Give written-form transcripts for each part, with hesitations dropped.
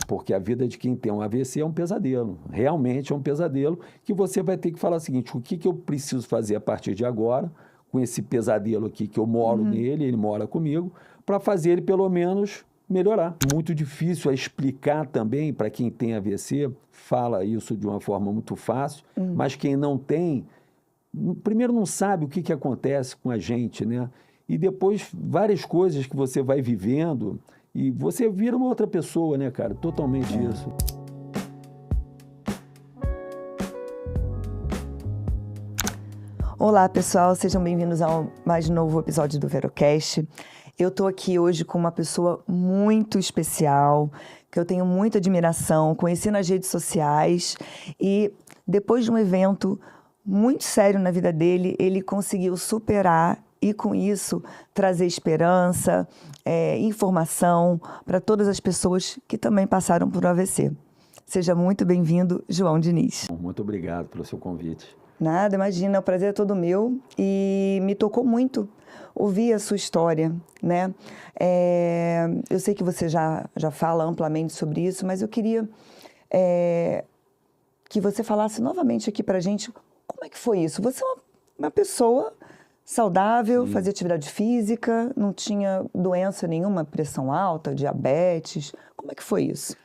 Porque a vida de quem tem um AVC é um pesadelo. Realmente é um pesadelo que você vai ter que falar o seguinte: o que que eu preciso fazer a partir de agora, com esse pesadelo aqui que eu moro nele, ele mora comigo, para fazer ele pelo menos melhorar. Muito difícil é explicar também para quem tem AVC, fala isso de uma forma muito fácil, mas quem não tem, primeiro não sabe o que que acontece com a gente, né? E depois várias coisas que você vai vivendo e você vira uma outra pessoa, né, cara? Totalmente isso. Olá, pessoal, sejam bem-vindos ao mais novo episódio do Verocast. Eu estou aqui hoje com uma pessoa muito especial, que eu tenho muita admiração, conheci nas redes sociais e depois de um evento muito sério na vida dele, ele conseguiu superar e, com isso, trazer esperança, informação para todas as pessoas que também passaram por AVC. Seja muito bem-vindo, João Diniz. Muito obrigado pelo seu convite. Nada, imagina, o prazer é todo meu e me tocou muito ouvir a sua história, né? Eu sei que você já fala amplamente sobre isso, mas eu queria que você falasse novamente aqui pra gente como é que foi isso. Você é uma pessoa saudável, fazia atividade física, não tinha doença nenhuma, pressão alta, diabetes. Como é que foi isso?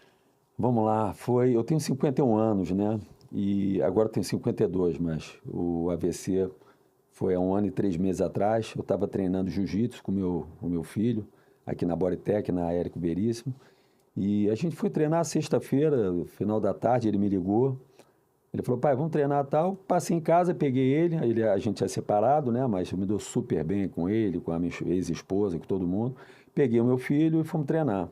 Vamos lá, eu tenho 51 anos, né? E agora eu tenho 52, mas o AVC foi há 1 ano e 3 meses atrás. Eu estava treinando jiu-jitsu com o meu filho, aqui na Bodytech, na Érico Veríssimo. E a gente foi treinar sexta-feira, final da tarde, ele me ligou. Ele falou: pai, vamos treinar tal. Passei em casa, peguei ele, a gente é separado, né? Mas eu me dou super bem com ele, com a minha ex-esposa, com todo mundo. Peguei o meu filho e fomos treinar.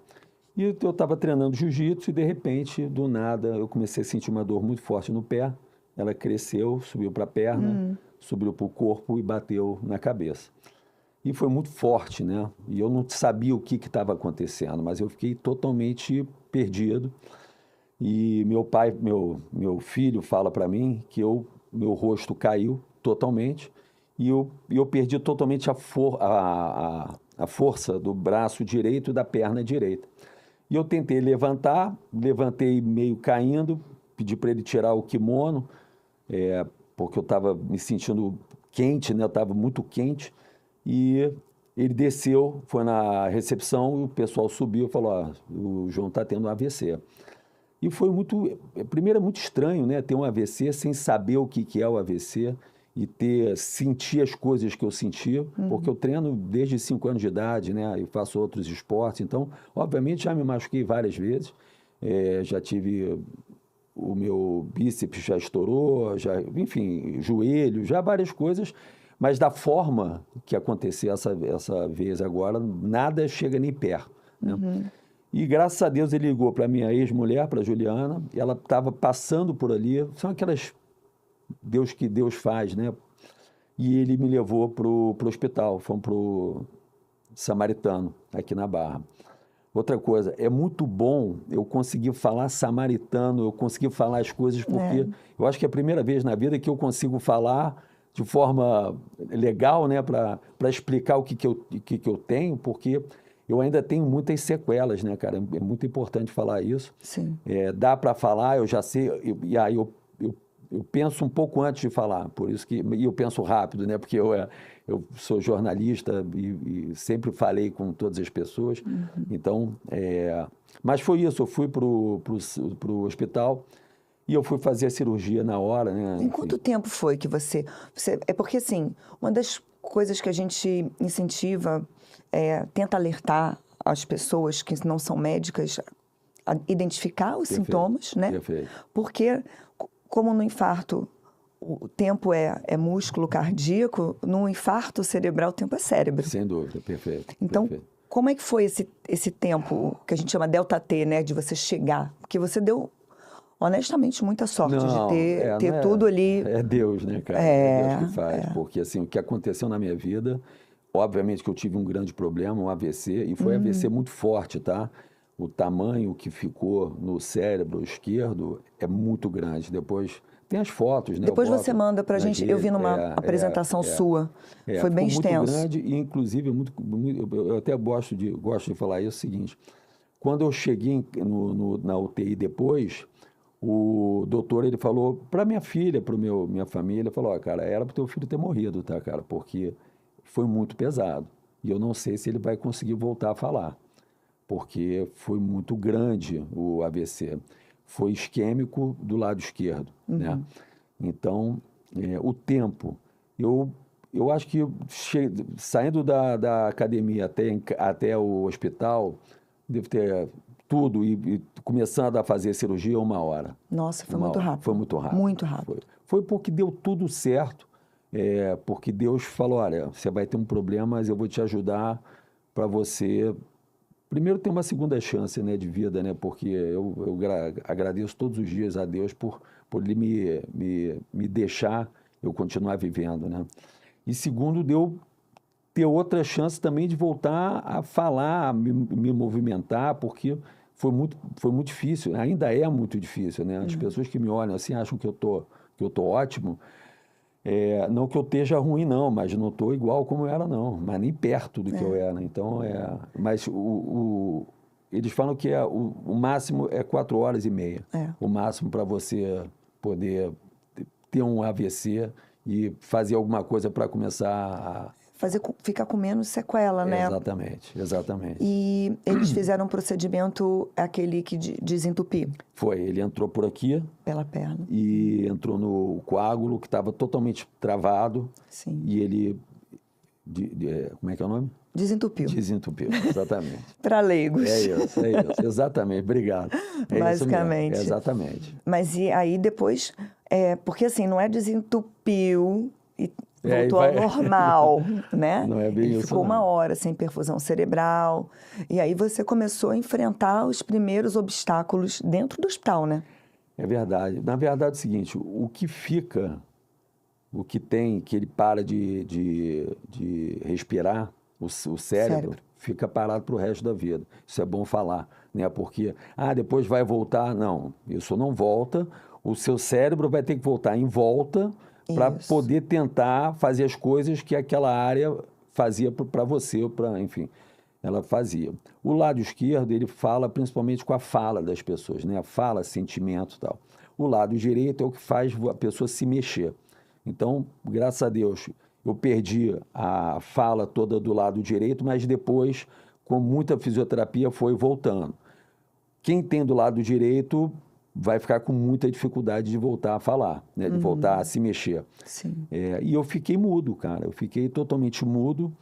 E eu estava treinando jiu-jitsu e, de repente, do nada, eu comecei a sentir uma dor muito forte no pé. Ela cresceu, subiu para a perna, subiu para o corpo e bateu na cabeça. E foi muito forte, né? E eu não sabia o que estava acontecendo, mas eu fiquei totalmente perdido. E meu filho fala para mim que meu rosto caiu totalmente e eu perdi totalmente a força do braço direito e da perna direita. E eu tentei levantei meio caindo, pedi para ele tirar o kimono, porque eu estava me sentindo quente, né? Eu estava muito quente. E ele desceu, foi na recepção e o pessoal subiu e falou: o João está tendo um AVC. E foi primeiro é muito estranho, né? Ter um AVC sem saber o que é o AVC e sentir as coisas que eu sentia, porque eu treino desde 5 anos de idade, né? Eu faço outros esportes, então, obviamente, já me machuquei várias vezes, já tive o meu bíceps já estourou, enfim, joelho, já várias coisas, mas da forma que aconteceu essa vez agora, nada chega nem perto, né? E graças a Deus ele ligou para minha ex-mulher, para a Juliana, e ela estava passando por ali, são aquelas que Deus faz, né? E ele me levou para o hospital, fomos para o Samaritano, aqui na Barra. Outra coisa, é muito bom eu conseguir falar samaritano, eu conseguir falar as coisas, porque eu acho que é a primeira vez na vida que eu consigo falar de forma legal, né? Para explicar o que eu tenho, porque eu ainda tenho muitas sequelas, né, cara? É muito importante falar isso. Sim. Dá para falar, eu já sei, e aí eu penso um pouco antes de falar, por isso e eu penso rápido, né? Porque eu sou jornalista e sempre falei com todas as pessoas. Então, mas foi isso, eu fui pro hospital e eu fui fazer a cirurgia na hora, né? Em quanto tempo foi que você... É porque, assim, uma das coisas que a gente incentiva, tenta alertar as pessoas que não são médicas a identificar os sintomas, né? Perfeito. Porque, como no infarto o tempo é músculo cardíaco, no infarto cerebral o tempo é cérebro. Sem dúvida, perfeito. Então, perfeito. Como é que foi esse tempo que a gente chama delta T, né? De você chegar? Porque você deu, honestamente, muita sorte de ter tudo ali. É Deus, né, cara? É Deus que faz. Porque, assim, o que aconteceu na minha vida, obviamente que eu tive um grande problema, um AVC, e foi AVC muito forte, tá? O tamanho que ficou no cérebro esquerdo é muito grande. Depois tem as fotos, né? Depois você manda pra gente, eu vi numa apresentação sua, foi bem extenso. Muito grande e, inclusive, eu até gosto de falar isso, o seguinte: Quando eu cheguei na UTI depois, o doutor, ele falou para minha filha, para minha família, falou, ó, cara, era para o teu filho ter morrido, tá, cara? Porque foi muito pesado. E eu não sei se ele vai conseguir voltar a falar, porque foi muito grande o AVC. Foi isquêmico do lado esquerdo, né? Então, o tempo, eu acho que saindo da academia até o hospital, devo ter tudo e começando a fazer cirurgia 1 hora. Nossa, foi muito rápido. Foi muito rápido. Muito rápido. Foi porque deu tudo certo, porque Deus falou, olha, você vai ter um problema, mas eu vou te ajudar para você, primeiro, ter uma segunda chance, né, de vida, né, porque eu agradeço todos os dias a Deus por ele me deixar eu continuar vivendo, né. E segundo, deu ter outra chance também de voltar a falar, me movimentar, porque foi muito difícil, ainda é muito difícil, né? As pessoas que me olham assim acham que eu tô ótimo, não que eu esteja ruim não, mas não estou igual como eu era não, mas nem perto do que eu era. Então, mas eles falam que o máximo é 4 horas e meia, o máximo para você poder ter um AVC e fazer alguma coisa para começar ficar com menos sequela, né? Exatamente, exatamente. E eles fizeram um procedimento, aquele que desentupir? Foi, ele entrou por aqui. Pela perna. E entrou no coágulo, que estava totalmente travado. Sim. E ele, como é que é o nome? Desentupiu. Desentupiu, exatamente. Para leigos. É isso, exatamente, obrigado. Basicamente. Exatamente. Mas e aí depois, porque assim, não é desentupiu e voltou ao normal, né? Não é bem Ele isso, ficou não. 1 hora sem perfusão cerebral. E aí você começou a enfrentar os primeiros obstáculos dentro do hospital, né? É verdade. Na verdade é o seguinte, o que tem, que ele para de respirar, o cérebro fica parado para o resto da vida. Isso é bom falar, né? Porque, depois vai voltar. Não, isso não volta. O seu cérebro vai ter que voltar em volta para poder tentar fazer as coisas que aquela área fazia para você, enfim, ela fazia. O lado esquerdo, ele fala principalmente com a fala das pessoas, né? A fala, sentimento e tal. O lado direito é o que faz a pessoa se mexer. Então, graças a Deus, eu perdi a fala toda do lado direito, mas depois, com muita fisioterapia, foi voltando. Quem tem do lado direito vai ficar com muita dificuldade de voltar a falar, né? De voltar a se mexer. Sim. E eu fiquei mudo, cara. Eu fiquei totalmente mudo.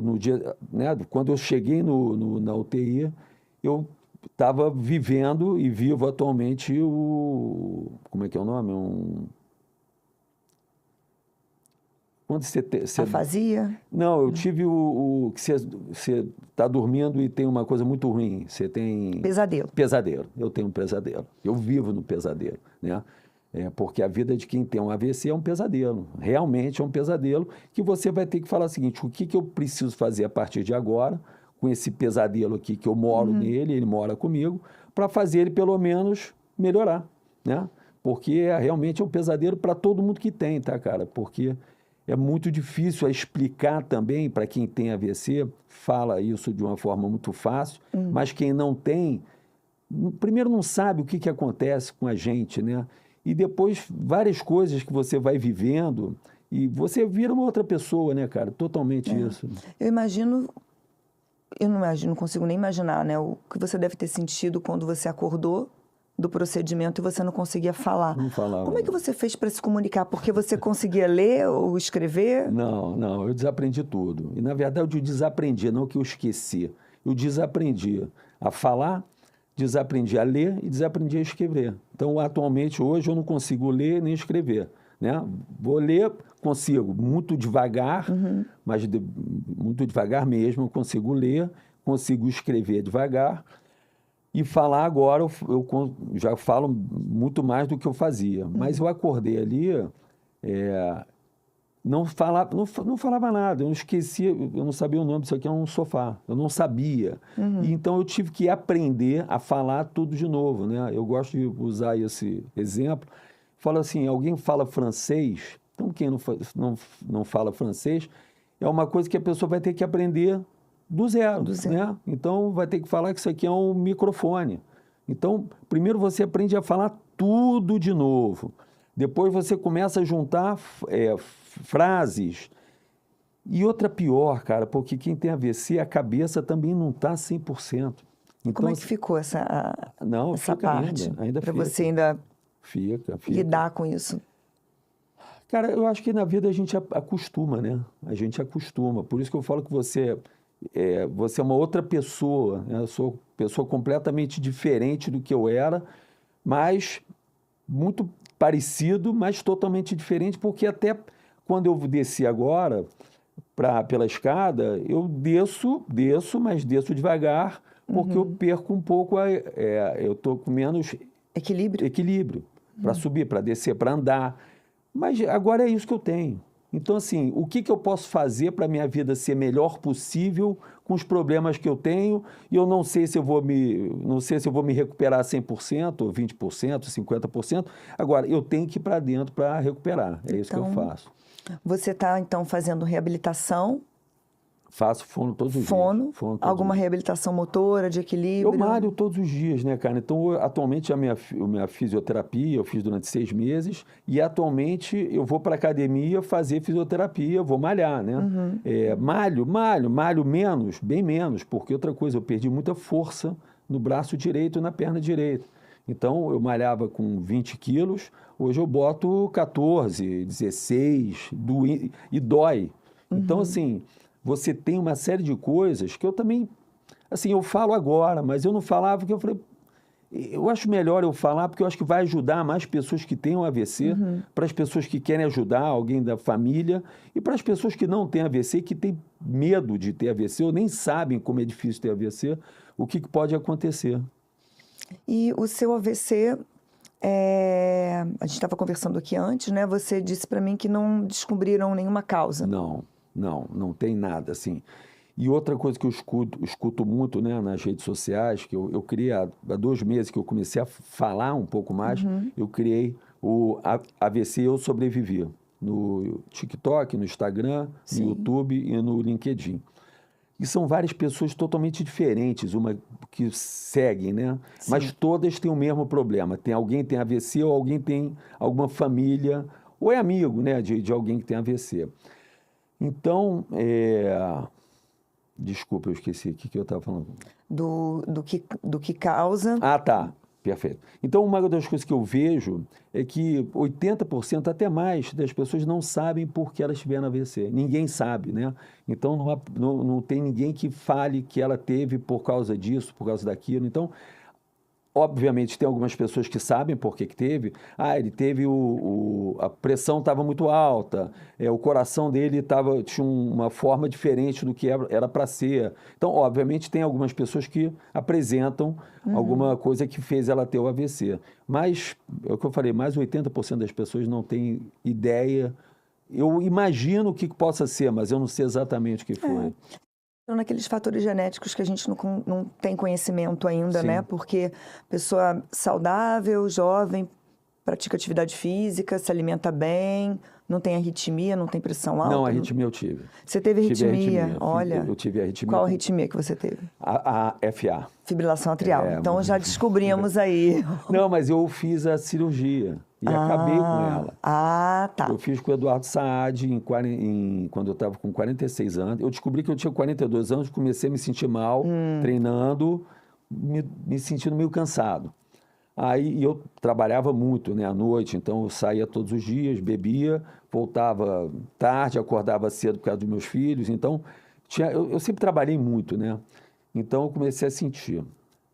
No dia, né? Quando eu cheguei na UTI, eu estava vivendo e vivo atualmente como é que é o nome? Quando você afasia? Não, eu tive que você está dormindo e tem uma coisa muito ruim. Você tem... Pesadelo. Pesadelo. Eu tenho um pesadelo. Eu vivo no pesadelo, né? Porque a vida de quem tem um AVC é um pesadelo. Realmente é um pesadelo que você vai ter que falar o seguinte, o que eu preciso fazer a partir de agora, com esse pesadelo aqui que eu moro nele, ele mora comigo, para fazer ele pelo menos melhorar, né? Porque realmente é um pesadelo para todo mundo que tem, tá, cara? Porque é muito difícil explicar também para quem tem AVC, fala isso de uma forma muito fácil, mas quem não tem, primeiro não sabe o que acontece com a gente, né? E depois várias coisas que você vai vivendo e você vira uma outra pessoa, né, cara? Totalmente isso. Eu não consigo nem imaginar, né? O que você deve ter sentido quando você acordou do procedimento e você não conseguia falar. Não falava. Como é que você fez para se comunicar? Porque você conseguia ler ou escrever? Não, eu desaprendi tudo. E, na verdade, eu desaprendi, não que eu esqueci. Eu desaprendi a falar, desaprendi a ler e desaprendi a escrever. Então, atualmente, hoje, eu não consigo ler nem escrever, né? Vou ler, consigo, muito devagar, mas muito devagar mesmo, eu consigo ler, consigo escrever devagar. E falar agora, eu já falo muito mais do que eu fazia. Mas eu acordei ali, não falava nada, eu não esquecia, eu não sabia o nome disso aqui, é um sofá, eu não sabia. E então eu tive que aprender a falar tudo de novo, né? Eu gosto de usar esse exemplo. Fala assim, alguém fala francês, então quem não fala francês, é uma coisa que a pessoa vai ter que aprender do zero, Do zero. né? Então, vai ter que falar que isso aqui é um microfone. Então, primeiro você aprende a falar tudo de novo. Depois você começa a juntar frases. E outra pior, cara, porque quem tem AVC, a cabeça também não está 100%. Então, Como é que ficou essa não, essa fica parte? ainda Para fica. você ainda Fica. lidar com isso? Cara, eu acho que na vida a gente acostuma, né? A gente acostuma. Por isso que eu falo que você é uma outra pessoa, né? Eu sou uma pessoa completamente diferente do que eu era, mas muito parecido, mas totalmente diferente, porque até quando eu desci agora pela escada, eu desço, mas desço devagar, porque eu perco um pouco, eu estou com menos Equilíbrio? para subir, para descer, para andar. Mas agora é isso que eu tenho. Então, assim, o que eu posso fazer para a minha vida ser melhor possível com os problemas que eu tenho? E eu não sei se eu vou me recuperar 100%, ou 20%, 50%. Agora, eu tenho que ir para dentro para recuperar. É isso que eu faço. Você está, então, fazendo reabilitação? Faço fono todos os dias. Fono? Alguma reabilitação motora, de equilíbrio? Eu malho todos os dias, né, cara? Então, atualmente, a minha fisioterapia eu fiz durante 6 meses e, atualmente, eu vou para a academia fazer fisioterapia, vou malhar, né? Malho menos, bem menos, porque outra coisa, eu perdi muita força no braço direito e na perna direita. Então, eu malhava com 20 quilos, hoje eu boto 14, 16, e dói. Então, assim, você tem uma série de coisas que eu também, assim, eu falo agora, mas eu não falava porque eu falei, eu acho melhor eu falar porque eu acho que vai ajudar mais pessoas que têm um AVC, para as pessoas que querem ajudar alguém da família e para as pessoas que não têm AVC e que têm medo de ter AVC ou nem sabem como é difícil ter AVC, o que pode acontecer. E o seu AVC, a gente estava conversando aqui antes, né? Você disse para mim que não descobriram nenhuma causa. Não tem nada, assim. E outra coisa que eu escuto muito, né, nas redes sociais, que eu criei há 2 meses que eu comecei a falar um pouco mais, eu criei o AVC Eu Sobrevivi, no TikTok, no Instagram, no YouTube e no LinkedIn. E são várias pessoas totalmente diferentes, uma que seguem, né? Sim. Mas todas têm o mesmo problema. Alguém tem AVC ou alguém tem alguma família, ou é amigo, né, de alguém que tem AVC. Então, desculpa, eu esqueci o que eu estava falando. Do que causa. Ah, tá. Perfeito. Então, uma das coisas que eu vejo é que 80%, até mais, das pessoas não sabem por que elas tiveram AVC. Ninguém sabe, né? Então, não tem ninguém que fale que ela teve por causa disso, por causa daquilo. Então, obviamente, tem algumas pessoas que sabem por que teve. Ele teve a pressão estava muito alta, o coração dele tinha uma forma diferente do que era para ser. Então, obviamente, tem algumas pessoas que apresentam alguma coisa que fez ela ter o AVC. Mas, é o que eu falei, mais de 80% das pessoas não têm ideia. Eu imagino o que possa ser, mas eu não sei exatamente o que foi. Naqueles fatores genéticos que a gente não tem conhecimento ainda, né? Porque pessoa saudável, jovem, pratica atividade física, se alimenta bem, não tem arritmia, não tem pressão alta. Não, arritmia eu tive. Você teve arritmia? Arritmia. Olha. Eu tive arritmia. Qual arritmia que você teve? A FA. Fibrilação atrial. Então já descobrimos aí. Não, mas eu fiz a cirurgia e acabei com ela. Ah, tá. Eu fiz com o Eduardo Saad quando eu estava com 46 anos. Eu descobri que eu tinha 42 anos, comecei a me sentir mal, treinando, me sentindo meio cansado. Aí eu trabalhava muito, né, à noite, então eu saía todos os dias, bebia, voltava tarde, acordava cedo por causa dos meus filhos. Então, eu sempre trabalhei muito, né? Então eu comecei a sentir.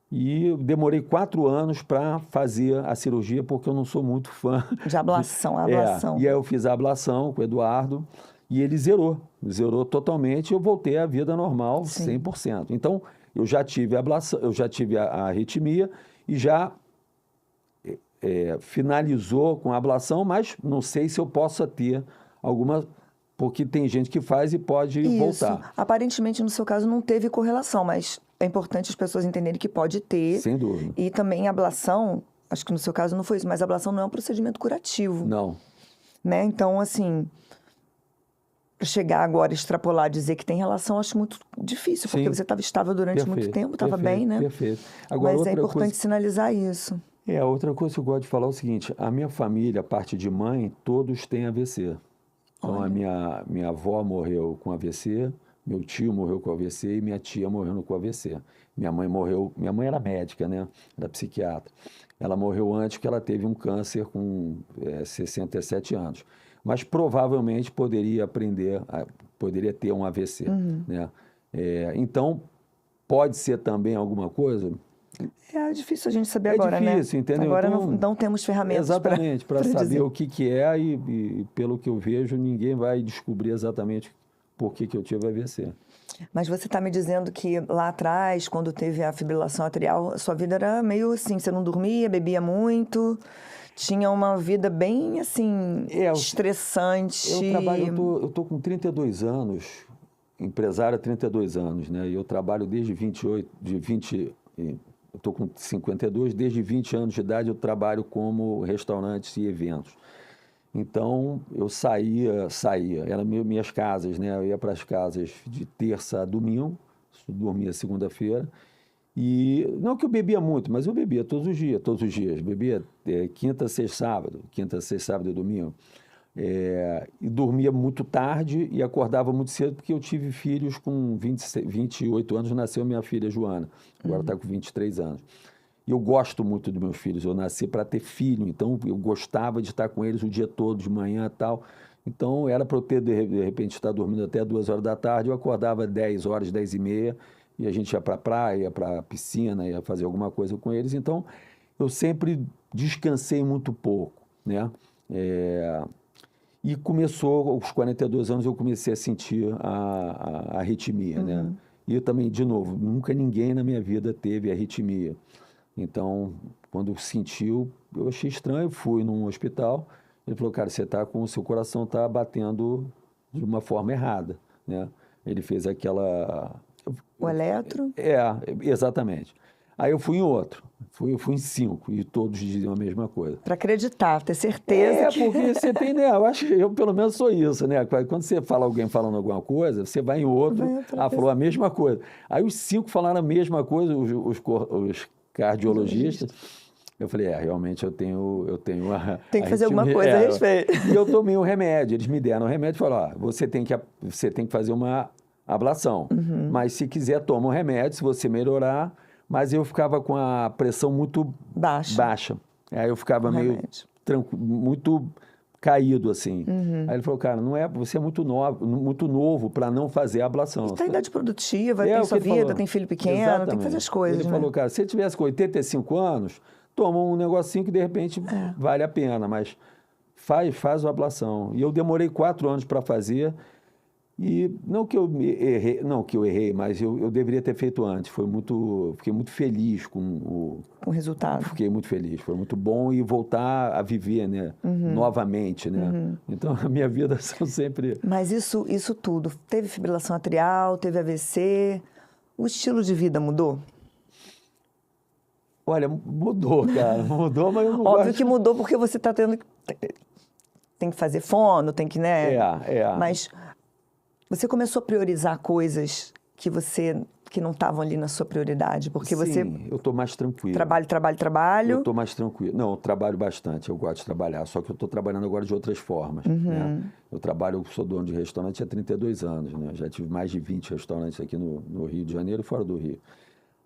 E eu demorei 4 anos para fazer a cirurgia, porque eu não sou muito fã. De ablação, ablação. E aí eu fiz a ablação com o Eduardo e ele zerou totalmente e eu voltei à vida normal, 100%. Então, eu já tive a ablação, eu já tive a arritmia e já finalizou com a ablação, mas não sei se eu possa ter alguma... Porque tem gente que faz e pode voltar. Aparentemente, no seu caso, não teve correlação, mas é importante as pessoas entenderem que pode ter. Sem dúvida. E também a ablação, acho que no seu caso não foi isso, mas a ablação não é um procedimento curativo. Não. Né? Então, assim, chegar agora, extrapolar, dizer que tem relação, acho muito difícil, porque Sim. você estava estável durante muito tempo, estava Perfeito, bem, né? Perfeito. Agora, Mas é outra importante coisa, sinalizar isso. outra coisa que eu gosto de falar é o seguinte, a minha família, a parte de mãe, todos têm AVC. Então, a Olha. minha avó morreu com AVC, meu tio morreu com AVC e minha tia morreu com AVC. Minha mãe era médica, né? Era psiquiatra. Ela morreu antes que ela teve um câncer com 67 anos. Mas provavelmente poderia ter um AVC, né? Então, pode ser também alguma coisa? É difícil a gente saber É agora, difícil, né? entendeu? Agora Então, não temos ferramentas exatamente, para para saber dizer. o que é e pelo que eu vejo, ninguém vai descobrir exatamente por que eu tive AVC. Mas você está me dizendo que lá atrás, quando teve a fibrilação atrial, a sua vida era meio assim, você não dormia, bebia muito, tinha uma vida bem assim, estressante. Eu tô com 32 anos, empresário há 32 anos, né? E eu trabalho desde 28, eu estou com 52, desde 20 anos de idade eu trabalho como restaurantes e eventos. Então, eu saía, eram minhas casas, né? Eu ia para as casas de terça a domingo, dormia segunda-feira. E não que eu bebia muito, mas eu bebia todos os dias. Bebia quinta, sexta, sábado e domingo. E dormia muito tarde e acordava muito cedo, porque eu tive filhos com 28 anos, nasceu minha filha Joana, agora está com 23 anos. E eu gosto muito dos meus filhos, eu nasci para ter filho, então eu gostava de estar com eles o dia todo, de manhã e tal. Então era para eu ter, de repente, estar dormindo até 2 horas da tarde, eu acordava 10 horas, 10 e meia, e a gente ia para a praia, ia para a piscina, ia fazer alguma coisa com eles. Então eu sempre descansei muito pouco, né? E começou, aos 42 anos, eu comecei a sentir a arritmia, né? E eu também, de novo, nunca ninguém na minha vida teve arritmia. Então, quando sentiu, eu achei estranho, fui num hospital, ele falou, cara, o seu coração está batendo de uma forma errada, né? Ele fez O eletro? Exatamente. Aí eu fui em outro, fui em 5, e todos diziam a mesma coisa. Para acreditar, ter certeza que... Porque você tem, né? Eu pelo menos sou isso, né? Quando você fala alguém falando alguma coisa, você vai em outro, falou a mesma coisa. Aí os 5 falaram a mesma coisa, os cardiologistas. Eu falei, realmente eu tenho Tem que fazer alguma coisa a respeito. E eu tomei um remédio, eles me deram um remédio e falaram, você tem que fazer uma ablação, mas se quiser toma um remédio, se você melhorar, mas eu ficava com a pressão muito baixa. Aí eu ficava meio muito caído, assim. Aí ele falou, cara, você é muito novo para não fazer a ablação. Está em idade produtiva, tem sua vida, tem filho pequeno, exatamente. Tem que fazer as coisas, Ele falou, cara, se ele tivesse com 85 anos, toma um negocinho que de repente vale a pena, mas faz a ablação. E eu demorei 4 anos para fazer. E não que eu errei, mas eu deveria ter feito antes. Fiquei muito feliz com o resultado. Fiquei muito feliz, foi muito bom e voltar a viver, né, novamente, né? Então a minha vida são sempre. Mas isso tudo, teve fibrilação atrial, teve AVC, o estilo de vida mudou? Olha, mudou, cara, mudou, mas eu não Óbvio gosto. que mudou porque você está tem que fazer fono, tem que, né? Mas você começou a priorizar coisas que não estavam ali na sua prioridade, porque Sim, eu estou mais tranquilo. Trabalho. Eu estou mais tranquilo. Não, eu trabalho bastante, eu gosto de trabalhar, só que eu estou trabalhando agora de outras formas, né? Eu sou dono de restaurante há 32 anos, né? Já tive mais de 20 restaurantes aqui no Rio de Janeiro e fora do Rio.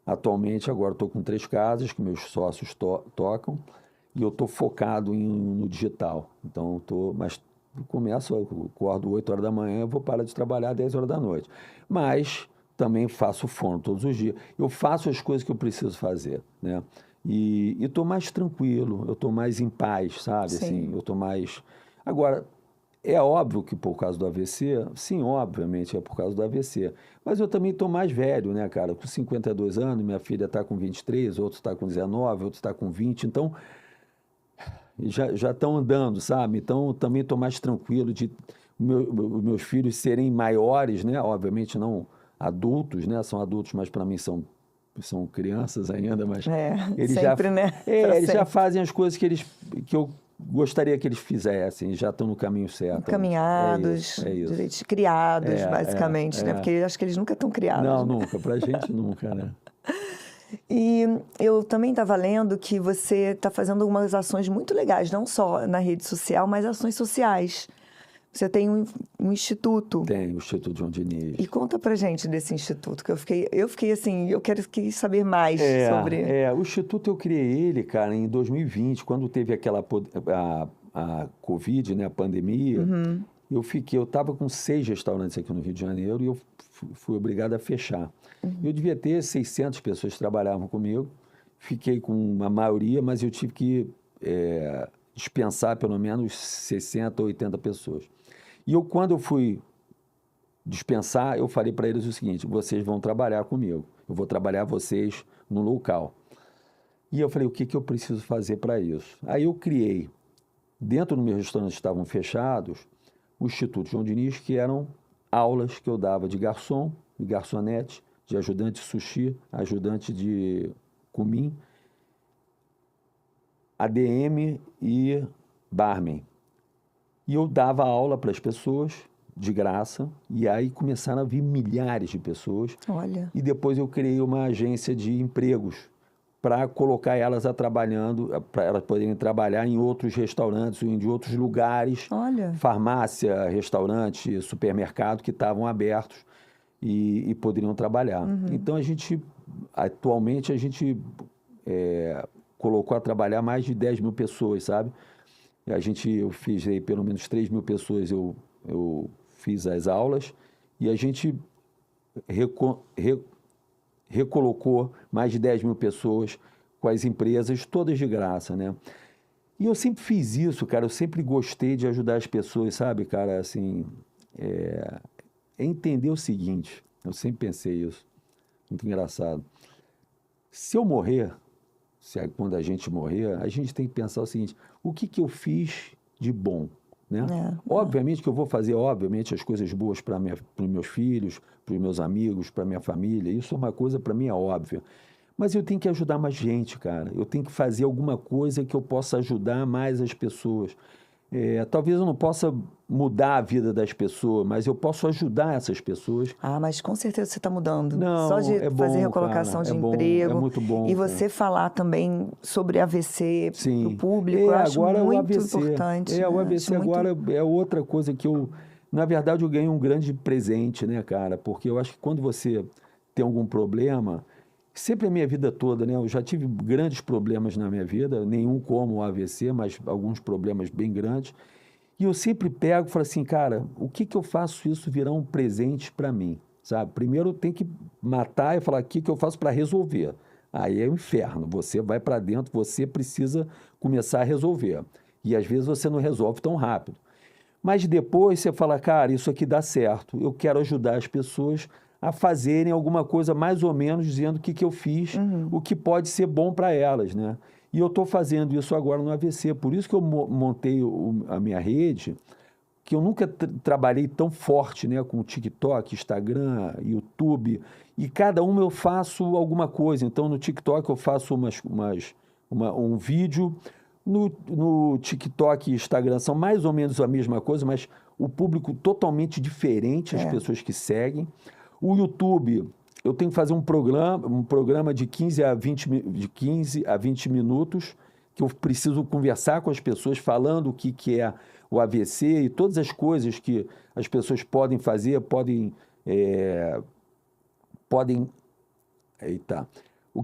Atualmente, agora estou com 3 casas que meus sócios tocam e eu estou focado no digital. Então, acordo 8 horas da manhã, eu vou parar de trabalhar às 10 horas da noite. Mas também faço fono todos os dias. Eu faço as coisas que eu preciso fazer, né? E estou mais tranquilo, eu estou mais em paz, sabe? Assim, eu estou mais... Agora, é óbvio que por causa do AVC, sim, obviamente é por causa do AVC, mas eu também estou mais velho, né, cara? Com 52 anos, minha filha está com 23, outro está com 19, outro está com 20, então... já estão andando, sabe? Então, também estou mais tranquilo de meus filhos serem maiores, né? Obviamente não adultos, né? São adultos, mas para mim são crianças ainda, mas eles sempre, né? Eles já fazem as coisas que eu gostaria que eles fizessem, já estão no caminho certo. Encaminhados, direitos criados, basicamente, né? Porque acho que eles nunca estão criados. Não, né? nunca, pra gente nunca, né? E eu também estava lendo que você está fazendo algumas ações muito legais, não só na rede social, mas ações sociais. Você tem um instituto. Tem o Instituto João Diniz. E conta pra gente desse instituto, que eu fiquei assim, quis saber mais sobre... O instituto eu criei ele, cara, em 2020, quando teve aquela a Covid, né, a pandemia. Eu estava com 6 restaurantes aqui no Rio de Janeiro e eu fui obrigado a fechar. Eu devia ter 600 pessoas que trabalhavam comigo, fiquei com a maioria, mas eu tive que dispensar pelo menos 60 ou 80 pessoas. E quando eu fui dispensar, eu falei para eles o seguinte: vocês vão trabalhar comigo, eu vou trabalhar vocês no local. E eu falei, o que eu preciso fazer para isso? Aí eu criei, dentro do meu restaurante estavam fechados, o Instituto João Diniz, que eram aulas que eu dava de garçom, de garçonete, de ajudante de sushi, ajudante de cumim, ADM e barman. E eu dava aula para as pessoas, de graça, e aí começaram a vir milhares de pessoas. Olha. E depois eu criei uma agência de empregos para colocar elas trabalhando, para elas poderem trabalhar em outros restaurantes, em outros lugares. Olha. Farmácia, restaurante, supermercado que estavam abertos e poderiam trabalhar. Então, atualmente, a gente colocou a trabalhar mais de 10 mil pessoas, sabe? Eu fiz aí pelo menos 3 mil pessoas, eu fiz as aulas e a gente recolocou mais de 10 mil pessoas com as empresas, todas de graça, né? E eu sempre fiz isso, cara, eu sempre gostei de ajudar as pessoas, sabe, cara, assim, entender o seguinte, eu sempre pensei isso, muito engraçado. Se eu morrer, quando a gente morrer, a gente tem que pensar o seguinte: o que eu fiz de bom, né? Obviamente que eu vou fazer, as coisas boas para os meus filhos, para os meus amigos, para a minha família. Isso é uma coisa, para mim, é óbvia. Mas eu tenho que ajudar mais gente, cara. Eu tenho que fazer alguma coisa que eu possa ajudar mais as pessoas. Talvez eu não possa mudar a vida das pessoas, mas eu posso ajudar essas pessoas. Mas com certeza você está mudando. Não, só de bom, fazer recolocação cara, de emprego. É muito bom. E você falar também sobre AVC Sim. do público, eu acho agora muito o AVC, importante. O AVC agora é outra coisa que na verdade, eu ganhei um grande presente, né, cara? Porque eu acho que quando você tem algum problema, sempre a minha vida toda, né? Eu já tive grandes problemas na minha vida, nenhum como o AVC, mas alguns problemas bem grandes. E eu sempre pego e falo assim, cara, o que eu faço isso virar um presente para mim, sabe? Primeiro eu tenho que matar e falar, o que eu faço para resolver? Aí é o inferno, você vai para dentro, você precisa começar a resolver. E às vezes você não resolve tão rápido. Mas depois você fala, cara, isso aqui dá certo, eu quero ajudar as pessoas a fazerem alguma coisa mais ou menos dizendo o que eu fiz, o que pode ser bom para elas, né? E eu estou fazendo isso agora no AVC, por isso que eu montei a minha rede, que eu nunca trabalhei tão forte, né, com TikTok, Instagram, YouTube, e cada uma eu faço alguma coisa. Então, no TikTok eu faço um vídeo, no TikTok e Instagram são mais ou menos a mesma coisa, mas o público totalmente diferente, as pessoas que seguem. O YouTube, eu tenho que fazer um programa de 15 a 20 minutos, que eu preciso conversar com as pessoas, falando o que é o AVC e todas as coisas que as pessoas podem fazer, o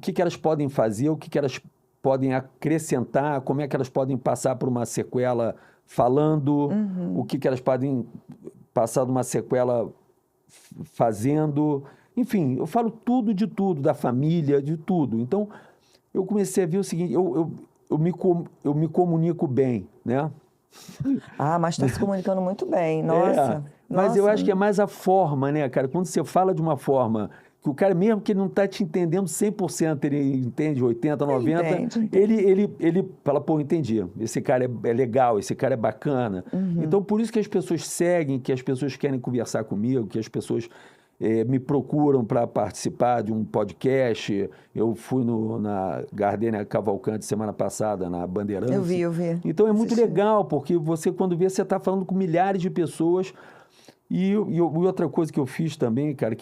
que elas podem fazer, o que elas podem acrescentar, como é que elas podem passar por uma sequela falando, o que elas podem passar de uma sequela fazendo. Enfim, eu falo tudo de tudo, da família, de tudo. Então, eu comecei a ver o seguinte, eu me comunico bem, né? Mas está se comunicando muito bem, nossa. Mas eu acho que é mais a forma, né, cara? Quando você fala de uma forma que o cara, mesmo que ele não está te entendendo 100%, ele entende 80%, 90%, ele fala, pô, entendi, esse cara é legal, esse cara é bacana. Então, por isso que as pessoas seguem, que as pessoas querem conversar comigo, que as pessoas me procuram para participar de um podcast. Eu fui na Gardênia Cavalcante semana passada, na Bandeirantes. Eu vi. Então é muito Assisti. legal, porque você, quando vê, você está falando com milhares de pessoas. E outra coisa que eu fiz também, cara,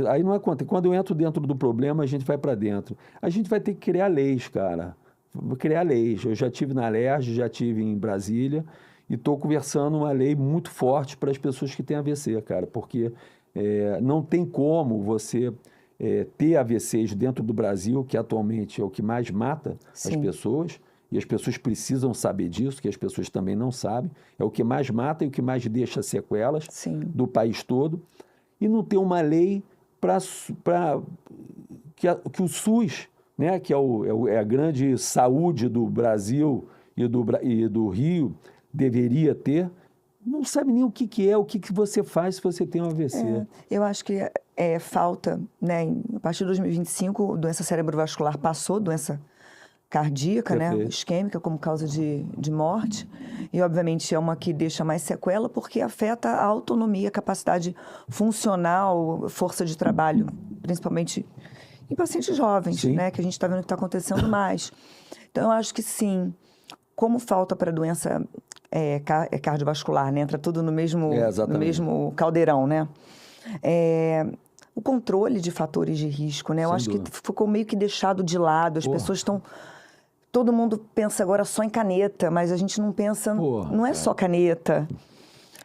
aí não é conta. Quando eu entro dentro do problema, a gente vai para dentro. A gente vai ter que criar leis, cara. Vou criar leis. Eu já tive na Alerj, já tive em Brasília, e estou conversando uma lei muito forte para as pessoas que têm AVC, cara, porque não tem como você ter AVCs dentro do Brasil, que atualmente é o que mais mata as pessoas, e as pessoas precisam saber disso, que as pessoas também não sabem, é o que mais mata e o que mais deixa sequelas do país todo, e não ter uma lei para que o SUS, né, que é a grande saúde do Brasil e do Rio, deveria ter, não sabe nem o que é, o que você faz se você tem um AVC. Eu acho que falta, né, a partir de 2025, doença cerebrovascular passou, doença cardíaca, né, isquêmica, como causa de morte, e obviamente é uma que deixa mais sequela porque afeta a autonomia, a capacidade funcional, força de trabalho, principalmente em pacientes jovens, né, que a gente está vendo que está acontecendo mais. Então, eu acho que sim, como falta para a doença cardiovascular, né, entra tudo no mesmo caldeirão, né, o controle de fatores de risco, né, eu acho que ficou meio que deixado de lado, as pessoas estão... Todo mundo pensa agora só em caneta, mas a gente não pensa... não é só caneta.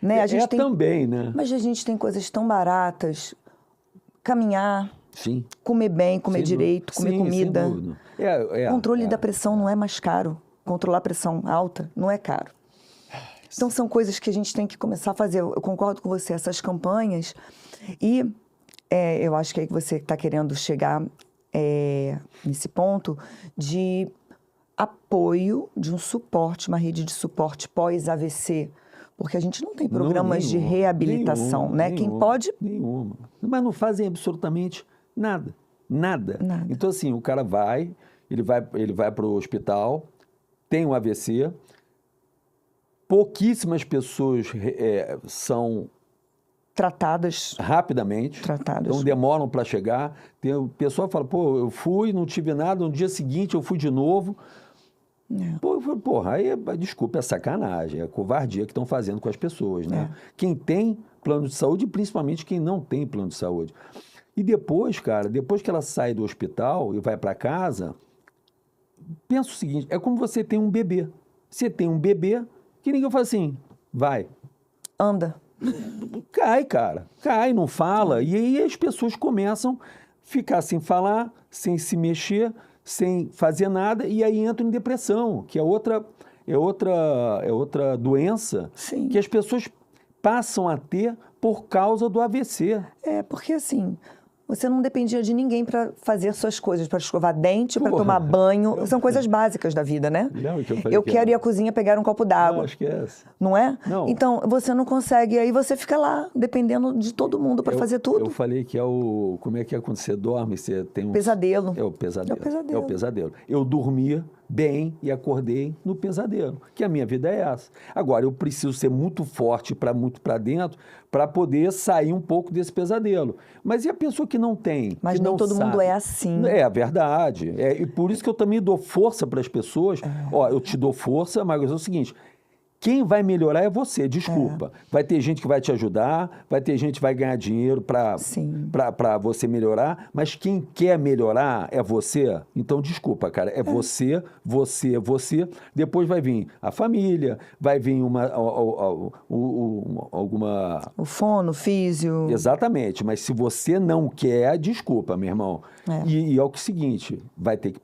Né? A gente também, né? Mas a gente tem coisas tão baratas. Caminhar, comer bem, comer direito, comer comida. Controle da pressão não é mais caro. Controlar a pressão alta não é caro. Então, são coisas que a gente tem que começar a fazer. Eu concordo com você, essas campanhas. E eu acho que é que você está querendo chegar nesse ponto de... apoio, de um suporte, uma rede de suporte pós-AVC, porque a gente não tem programas de reabilitação, né? Quem pode... Nenhuma. Mas não fazem absolutamente nada. Então, assim, o cara ele vai para o hospital, tem um AVC, pouquíssimas pessoas são... tratadas rapidamente. Então, demoram para chegar. O pessoal fala, eu fui, não tive nada, no dia seguinte eu fui de novo. Aí, desculpa, é sacanagem, é covardia que estão fazendo com as pessoas, né? Quem tem plano de saúde, principalmente quem não tem plano de saúde. E depois, cara, depois que ela sai do hospital e vai para casa, pensa o seguinte, é como você tem um bebê. Você tem um bebê que ninguém fala assim, vai. Anda. Cai, cara. Cai, não fala. E aí as pessoas começam a ficar sem falar, sem se mexer, sem fazer nada, e aí entram em depressão, que é outra doença que as pessoas passam a ter por causa do AVC. Porque assim... Você não dependia de ninguém para fazer suas coisas, para escovar dente, para tomar banho. São coisas básicas da vida, né? Eu quero ir à cozinha pegar um copo d'água. Não, esquece. Não é? Não. Então, você não consegue. Aí você fica lá, dependendo de todo mundo para fazer tudo. Eu falei que como é que é quando você dorme? Você tem um... Pesadelo. É o pesadelo. Eu dormia bem e acordei no pesadelo, que a minha vida é essa. Agora, eu preciso ser muito forte, muito para dentro, para poder sair um pouco desse pesadelo. Mas e a pessoa que não tem? Mas nem todo mundo é assim. É a verdade. E por isso que eu também dou força para as pessoas. Eu te dou força, mas é o seguinte... Quem vai melhorar é você, desculpa. Vai ter gente que vai te ajudar, vai ter gente que vai ganhar dinheiro para você melhorar, mas quem quer melhorar é você. Então, desculpa, cara, é você. Depois vai vir a família, vai vir alguma... O fono, o físio. Exatamente, mas se você não quer, desculpa, meu irmão. E é o seguinte, vai ter que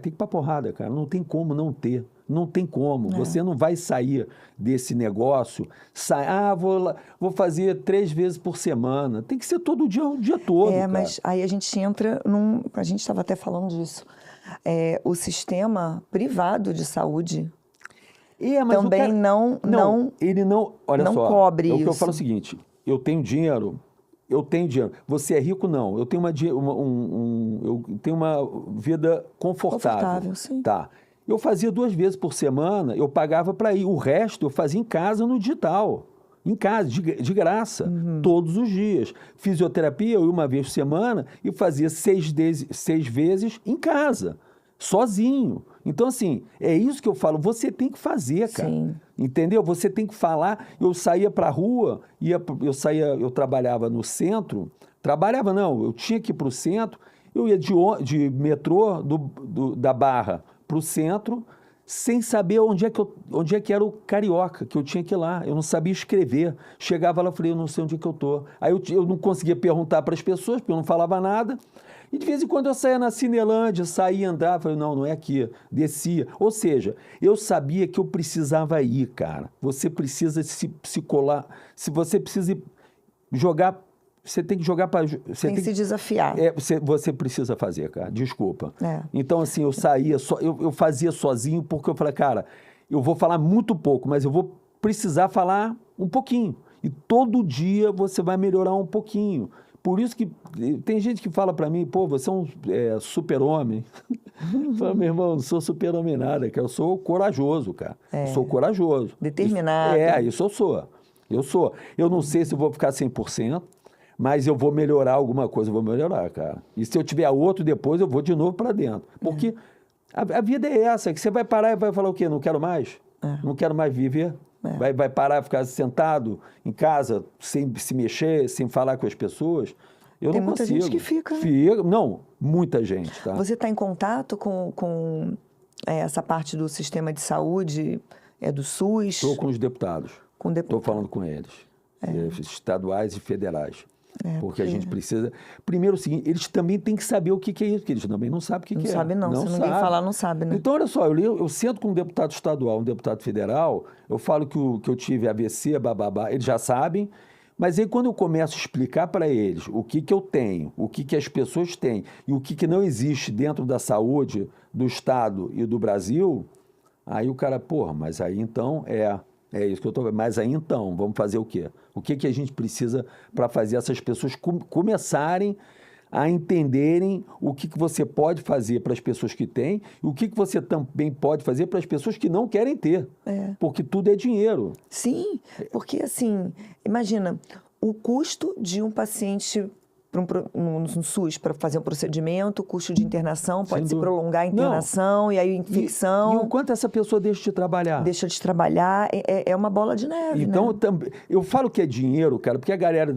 ir pra porrada, cara, não tem como não ter. Não tem como. Você não vai sair desse negócio. Vou fazer 3 vezes por semana. Tem que ser todo dia, o dia todo. Cara. Mas aí a gente entra A gente estava até falando disso. O sistema privado de saúde mas também não cobre isso. O que eu falo é o seguinte: eu tenho dinheiro. Você é rico? Não. Eu tenho uma vida confortável. Sim. Tá. Eu fazia 2 vezes por semana, eu pagava para ir. O resto eu fazia em casa no digital. em casa, de graça, todos os dias. Fisioterapia, eu ia uma vez por semana e fazia 6 vezes em casa, sozinho. Então, assim, é isso que eu falo, você tem que fazer, cara. Sim. Entendeu? Você tem que falar. Eu saía para a rua, eu trabalhava no centro, eu tinha que ir para o centro, eu ia de metrô da Barra para o centro, sem saber onde é que era o Carioca, que eu tinha que ir lá. Eu não sabia escrever. Chegava lá e falei, eu não sei onde é que eu estou. Aí eu não conseguia perguntar para as pessoas, porque eu não falava nada. E de vez em quando eu saía na Cinelândia, saía andar, falei, não é aqui, descia. Ou seja, eu sabia que eu precisava ir, cara. Você precisa se colar, se você precisa jogar, você tem que jogar para... Tem que se desafiar. Você precisa fazer, cara, desculpa. É. Então, assim, eu saía, eu fazia sozinho, porque eu falei, cara, eu vou falar muito pouco, mas eu vou precisar falar um pouquinho. E todo dia você vai melhorar um pouquinho. Por isso que tem gente que fala para mim, pô, você é um super-homem. Fala, meu irmão, não sou super-homem nada, cara. Eu sou corajoso, cara. Sou corajoso. Determinado. Isso eu sou. Eu não sei se eu vou ficar 100%, mas eu vou melhorar alguma coisa, eu vou melhorar, cara. E se eu tiver outro depois, eu vou de novo para dentro. Porque a vida é essa, que você vai parar e vai falar o quê? Não quero mais? Não quero mais viver? Vai parar, ficar sentado em casa, sem se mexer, sem falar com as pessoas? Eu Tem não muita consigo. gente que fica, né? Não, muita gente, tá? Você está em contato com essa parte do sistema de saúde, do SUS? Estou com os deputados. Com Estou falando com eles, estaduais e federais. Porque a gente precisa... Primeiro, o seguinte, eles também têm que saber o que é isso, porque eles também não sabem o que é. Não sabe não, se ninguém falar, não sabe, né? Então, olha só, eu sento com um deputado estadual, um deputado federal, eu falo que eu tive AVC, bababá, eles já sabem, mas aí quando eu começo a explicar para eles o que eu tenho, o que as pessoas têm e o que não existe dentro da saúde do Estado e do Brasil, aí o cara, porra, mas aí então é isso que eu estou vendo. Mas aí então, vamos fazer o quê? O que a gente precisa para fazer essas pessoas começarem a entenderem o que você pode fazer para as pessoas que têm e o que você também pode fazer para as pessoas que não querem ter. Porque tudo é dinheiro. Sim, porque assim, imagina, o custo de um paciente no SUS para fazer um procedimento, o custo de internação, pode se prolongar a internação e aí infecção. E o quanto essa pessoa deixa de trabalhar? Deixa de trabalhar, é uma bola de neve, então, né? eu falo que é dinheiro, cara, porque a galera...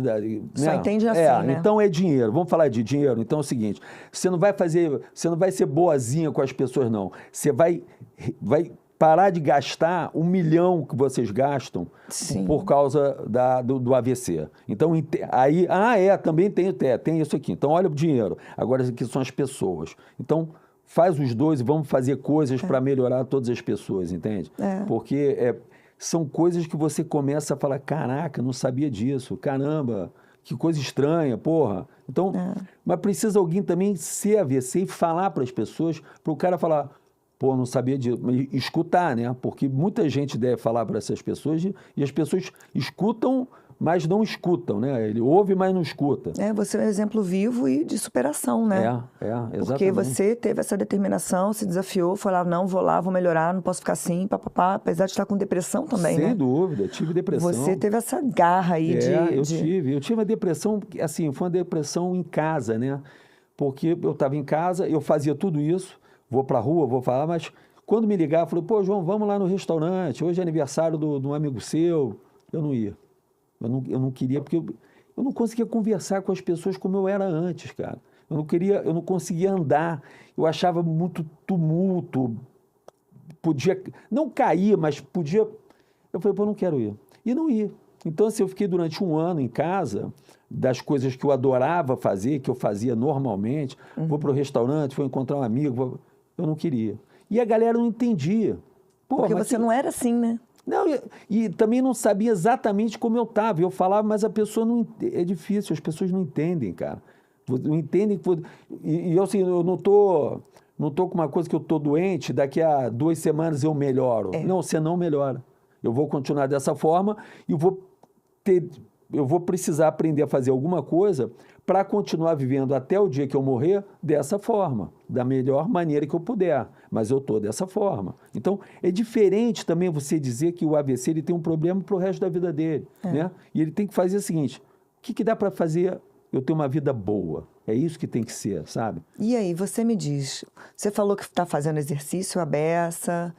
Só entende assim, né? Então é dinheiro. Vamos falar de dinheiro? Então é o seguinte, você não vai ser boazinha com as pessoas, não. Você vai parar de gastar 1 milhão que vocês gastam por causa do AVC. Então, aí... também tem isso aqui. Então, olha o dinheiro. Agora, isso aqui são as pessoas. Então, faz os dois e vamos fazer coisas para melhorar todas as pessoas, entende? Porque são coisas que você começa a falar, caraca, não sabia disso. Caramba, que coisa estranha, porra. Então, mas precisa alguém também ser AVC e falar para as pessoas, para o cara falar... Pô, não sabia disso. Escutar, né? Porque muita gente deve falar para essas pessoas e as pessoas escutam, mas não escutam, né? Ele ouve, mas não escuta. Você é um exemplo vivo e de superação, né? Exatamente. Porque você teve essa determinação, se desafiou, foi lá, não, vou lá, vou melhorar, não posso ficar assim, papapá, apesar de estar com depressão também, né? Sem dúvida, tive depressão. Você teve essa garra aí Eu tive uma depressão, assim, foi uma depressão em casa, né? Porque eu estava em casa, eu fazia tudo isso, vou para a rua, vou falar, mas quando me ligavam, eu falei, pô, João, vamos lá no restaurante, hoje é aniversário de um amigo seu. Eu não ia. Eu não queria, porque eu não conseguia conversar com as pessoas como eu era antes, cara. Eu não conseguia andar. Eu achava muito tumulto. Podia, não cair, mas podia... Eu falei, pô, eu não quero ir. E não ia. Então, assim, eu fiquei durante 1 ano em casa, das coisas que eu adorava fazer, que eu fazia normalmente. Vou para o restaurante, vou encontrar um amigo, eu não queria. E a galera não entendia. Pô, porque você não era assim, né? Não, e também não sabia exatamente como eu estava. Eu falava, mas a pessoa não... É difícil, as pessoas não entendem, cara. Não entendem... E eu, assim, eu não tô com uma coisa que eu tô doente, daqui a 2 semanas eu melhoro. Não, você não melhora. Eu vou continuar dessa forma e eu vou precisar aprender a fazer alguma coisa para continuar vivendo até o dia que eu morrer dessa forma, da melhor maneira que eu puder. Mas eu estou dessa forma. Então, é diferente também você dizer que o AVC ele tem um problema para o resto da vida dele. Né? E ele tem que fazer o seguinte, o que dá para fazer eu ter uma vida boa? É isso que tem que ser, sabe? E aí, você me diz, você falou que está fazendo exercício à beça,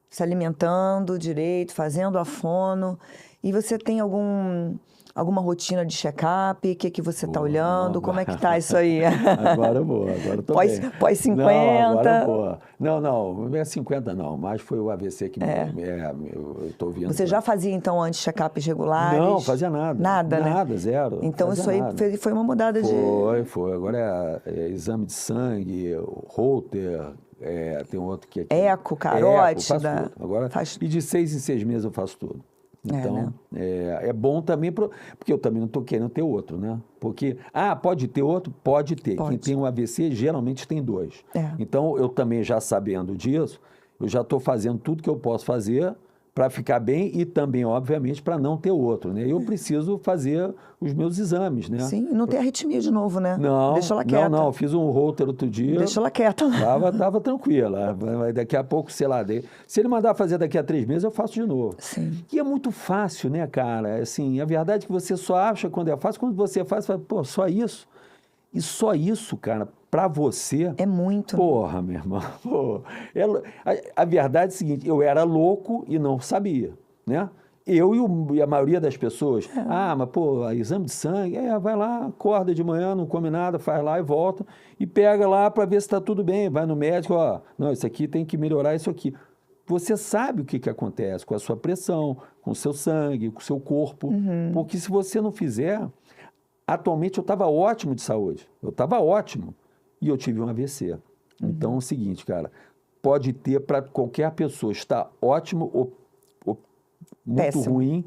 se alimentando direito, fazendo a fono, e você tem alguma rotina de check-up? O que você está olhando? Como é que está isso aí? Agora eu vou, agora eu tô bem. Pós 50? Não, agora eu vou. Não é 50 não, mas foi o AVC que eu estou vendo. Você já fazia, então, antes check-ups regulares? Não, fazia nada. Nada, né? Nada, zero. Então, isso aí foi uma mudada de... Foi. Agora é exame de sangue, Holter, tem outro que é... Eco, carótida. Faço tudo. Agora, e de 6 em 6 meses eu faço tudo. Então, é bom também, porque eu também não estou querendo ter outro, né? Porque, pode ter outro? Pode ter. Pode. Quem tem um AVC, geralmente tem 2. Então, eu também já sabendo disso, eu já estou fazendo tudo que eu posso fazer para ficar bem e também, obviamente, para não ter outro, né? Eu preciso fazer os meus exames, né? Sim, e não ter arritmia de novo, né? Não, deixa ela quieta. Não, fiz um Holter outro dia. Deixa ela quieta. Tava tranquila. Daqui a pouco, sei lá, se ele mandar fazer daqui a 3 meses, eu faço de novo. Sim. E é muito fácil, né, cara? Assim, a verdade é que você só acha quando é fácil, quando você faz, você fala, pô, só isso? E só isso, cara, pra você... É muito. Porra, meu irmão. Pô, a verdade é a seguinte, eu era louco e não sabia, né? Eu e a maioria das pessoas, mas pô, exame de sangue, vai lá, acorda de manhã, não come nada, faz lá e volta, e pega lá para ver se está tudo bem, vai no médico, não, isso aqui tem que melhorar isso aqui. Você sabe o que acontece com a sua pressão, com o seu sangue, com o seu corpo, porque se você não fizer... Atualmente eu estava ótimo de saúde, eu estava ótimo e eu tive um AVC. Então é o seguinte, cara, pode ter para qualquer pessoa, está ótimo ou muito Péssimo. ruim,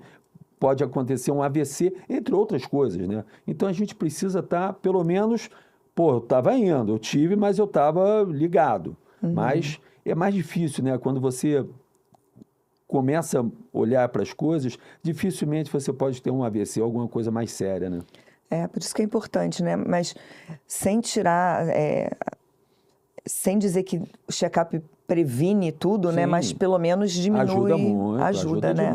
pode acontecer um AVC, entre outras coisas, né? Então a gente precisa estar, pelo menos, eu estava indo, eu tive, mas eu estava ligado. Mas é mais difícil, né? Quando você começa a olhar para as coisas, dificilmente você pode ter um AVC ou alguma coisa mais séria, né? Por isso que é importante, né? Mas sem tirar, sem dizer que o check-up previne tudo, né? Mas pelo menos diminui. Ajuda muito, ajuda, né?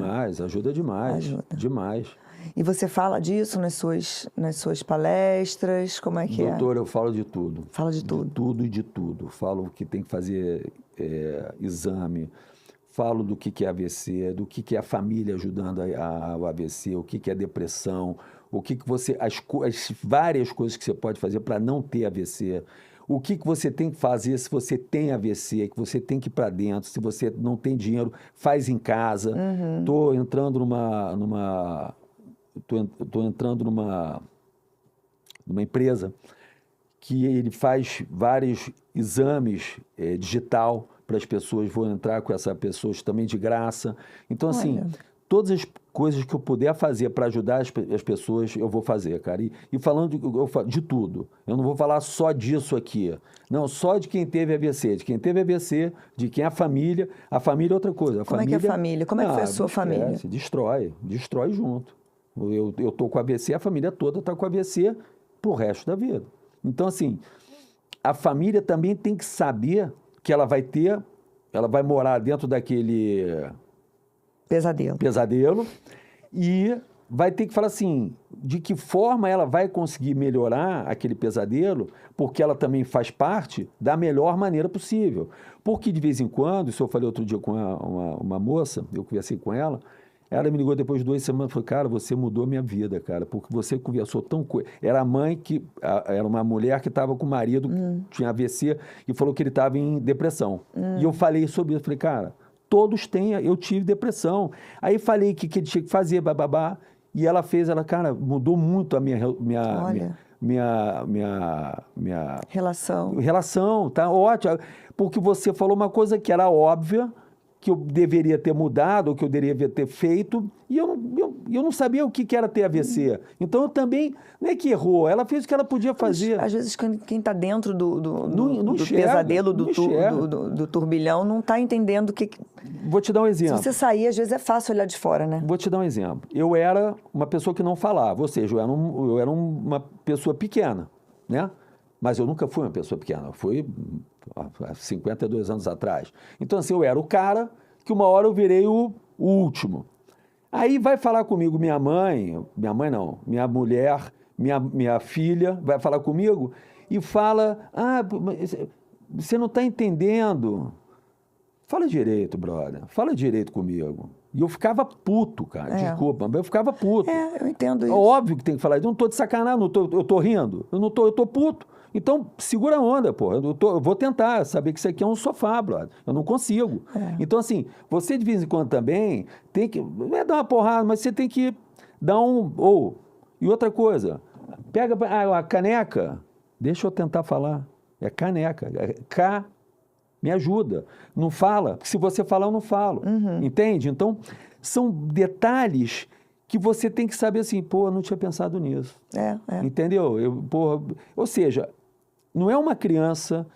Ajuda demais. Ajuda. Demais. E você fala disso nas suas palestras? Como é que Doutor, eu falo de tudo. Fala de tudo. De tudo e de tudo. Falo que tem que fazer exame. Falo do que é AVC, do que é a família ajudando ao AVC, o que é depressão, o que você, as várias coisas que você pode fazer para não ter AVC, o que você tem que fazer se você tem AVC, que você tem que ir para dentro, se você não tem dinheiro, faz em casa. Estou entrando numa empresa que ele faz vários exames digital para as pessoas, vou entrar com essas pessoas também de graça. Então, assim, todas as coisas que eu puder fazer para ajudar as pessoas, eu vou fazer, cara. E falando de tudo. Eu não vou falar só disso aqui. Não, só de quem teve AVC. De quem teve AVC, de quem é a família. A família é outra coisa. Como é que é a família? Como é que foi a sua família? Destrói junto. Eu estou com AVC, a família toda está com AVC pro resto da vida. Então, assim, a família também tem que saber que ela vai morar dentro daquele pesadelo e vai ter que falar assim, de que forma ela vai conseguir melhorar aquele pesadelo, porque ela também faz parte da melhor maneira possível. Porque de vez em quando, isso eu falei outro dia com uma moça, eu conversei com ela me ligou depois de 2 semanas e falou, cara, você mudou minha vida, cara, porque você conversou tão... Era a mãe era uma mulher que estava com o marido, tinha AVC, e falou que ele estava em depressão. E eu falei sobre isso, falei, cara, todos têm, eu tive depressão. Aí falei que ele tinha que fazer, bababá, e ela fez, cara, mudou muito a minha relação. Relação, tá ótimo. Porque você falou uma coisa que era óbvia, que eu deveria ter mudado, ou que eu deveria ter feito, e eu não sabia o que era ter AVC. Então, eu também, não é que errou, ela fez o que ela podia fazer. Às vezes, quem está dentro do enxerga, pesadelo, do turbilhão, não está entendendo o que... Vou te dar um exemplo. Se você sair, às vezes é fácil olhar de fora, né? Vou te dar um exemplo. Eu era uma pessoa que não falava, ou seja, eu era uma pessoa pequena, né? Mas eu nunca fui uma pessoa pequena, eu fui há 52 anos atrás. Então, assim, eu era o cara que uma hora eu virei o último. Aí vai falar comigo minha mãe não, minha mulher, minha filha, vai falar comigo e fala, você não está entendendo. Fala direito, brother, fala direito comigo. E eu ficava puto, cara, desculpa, mas eu ficava puto. Eu entendo isso. Óbvio que tem que falar, eu não estou de sacanagem, eu estou rindo, eu estou puto. Então, segura a onda, pô. Eu vou tentar saber que isso aqui é um sofá, brother. Eu não consigo. Então, assim, você de vez em quando também tem que... Não é dar uma porrada, mas você tem que dar um... E outra coisa, pega a caneca. Deixa eu tentar falar. É caneca. Me ajuda. Não fala. Porque se você falar, eu não falo. Entende? Então, são detalhes que você tem que saber assim, pô, eu não tinha pensado nisso. Entendeu? Ou seja, não é uma criança,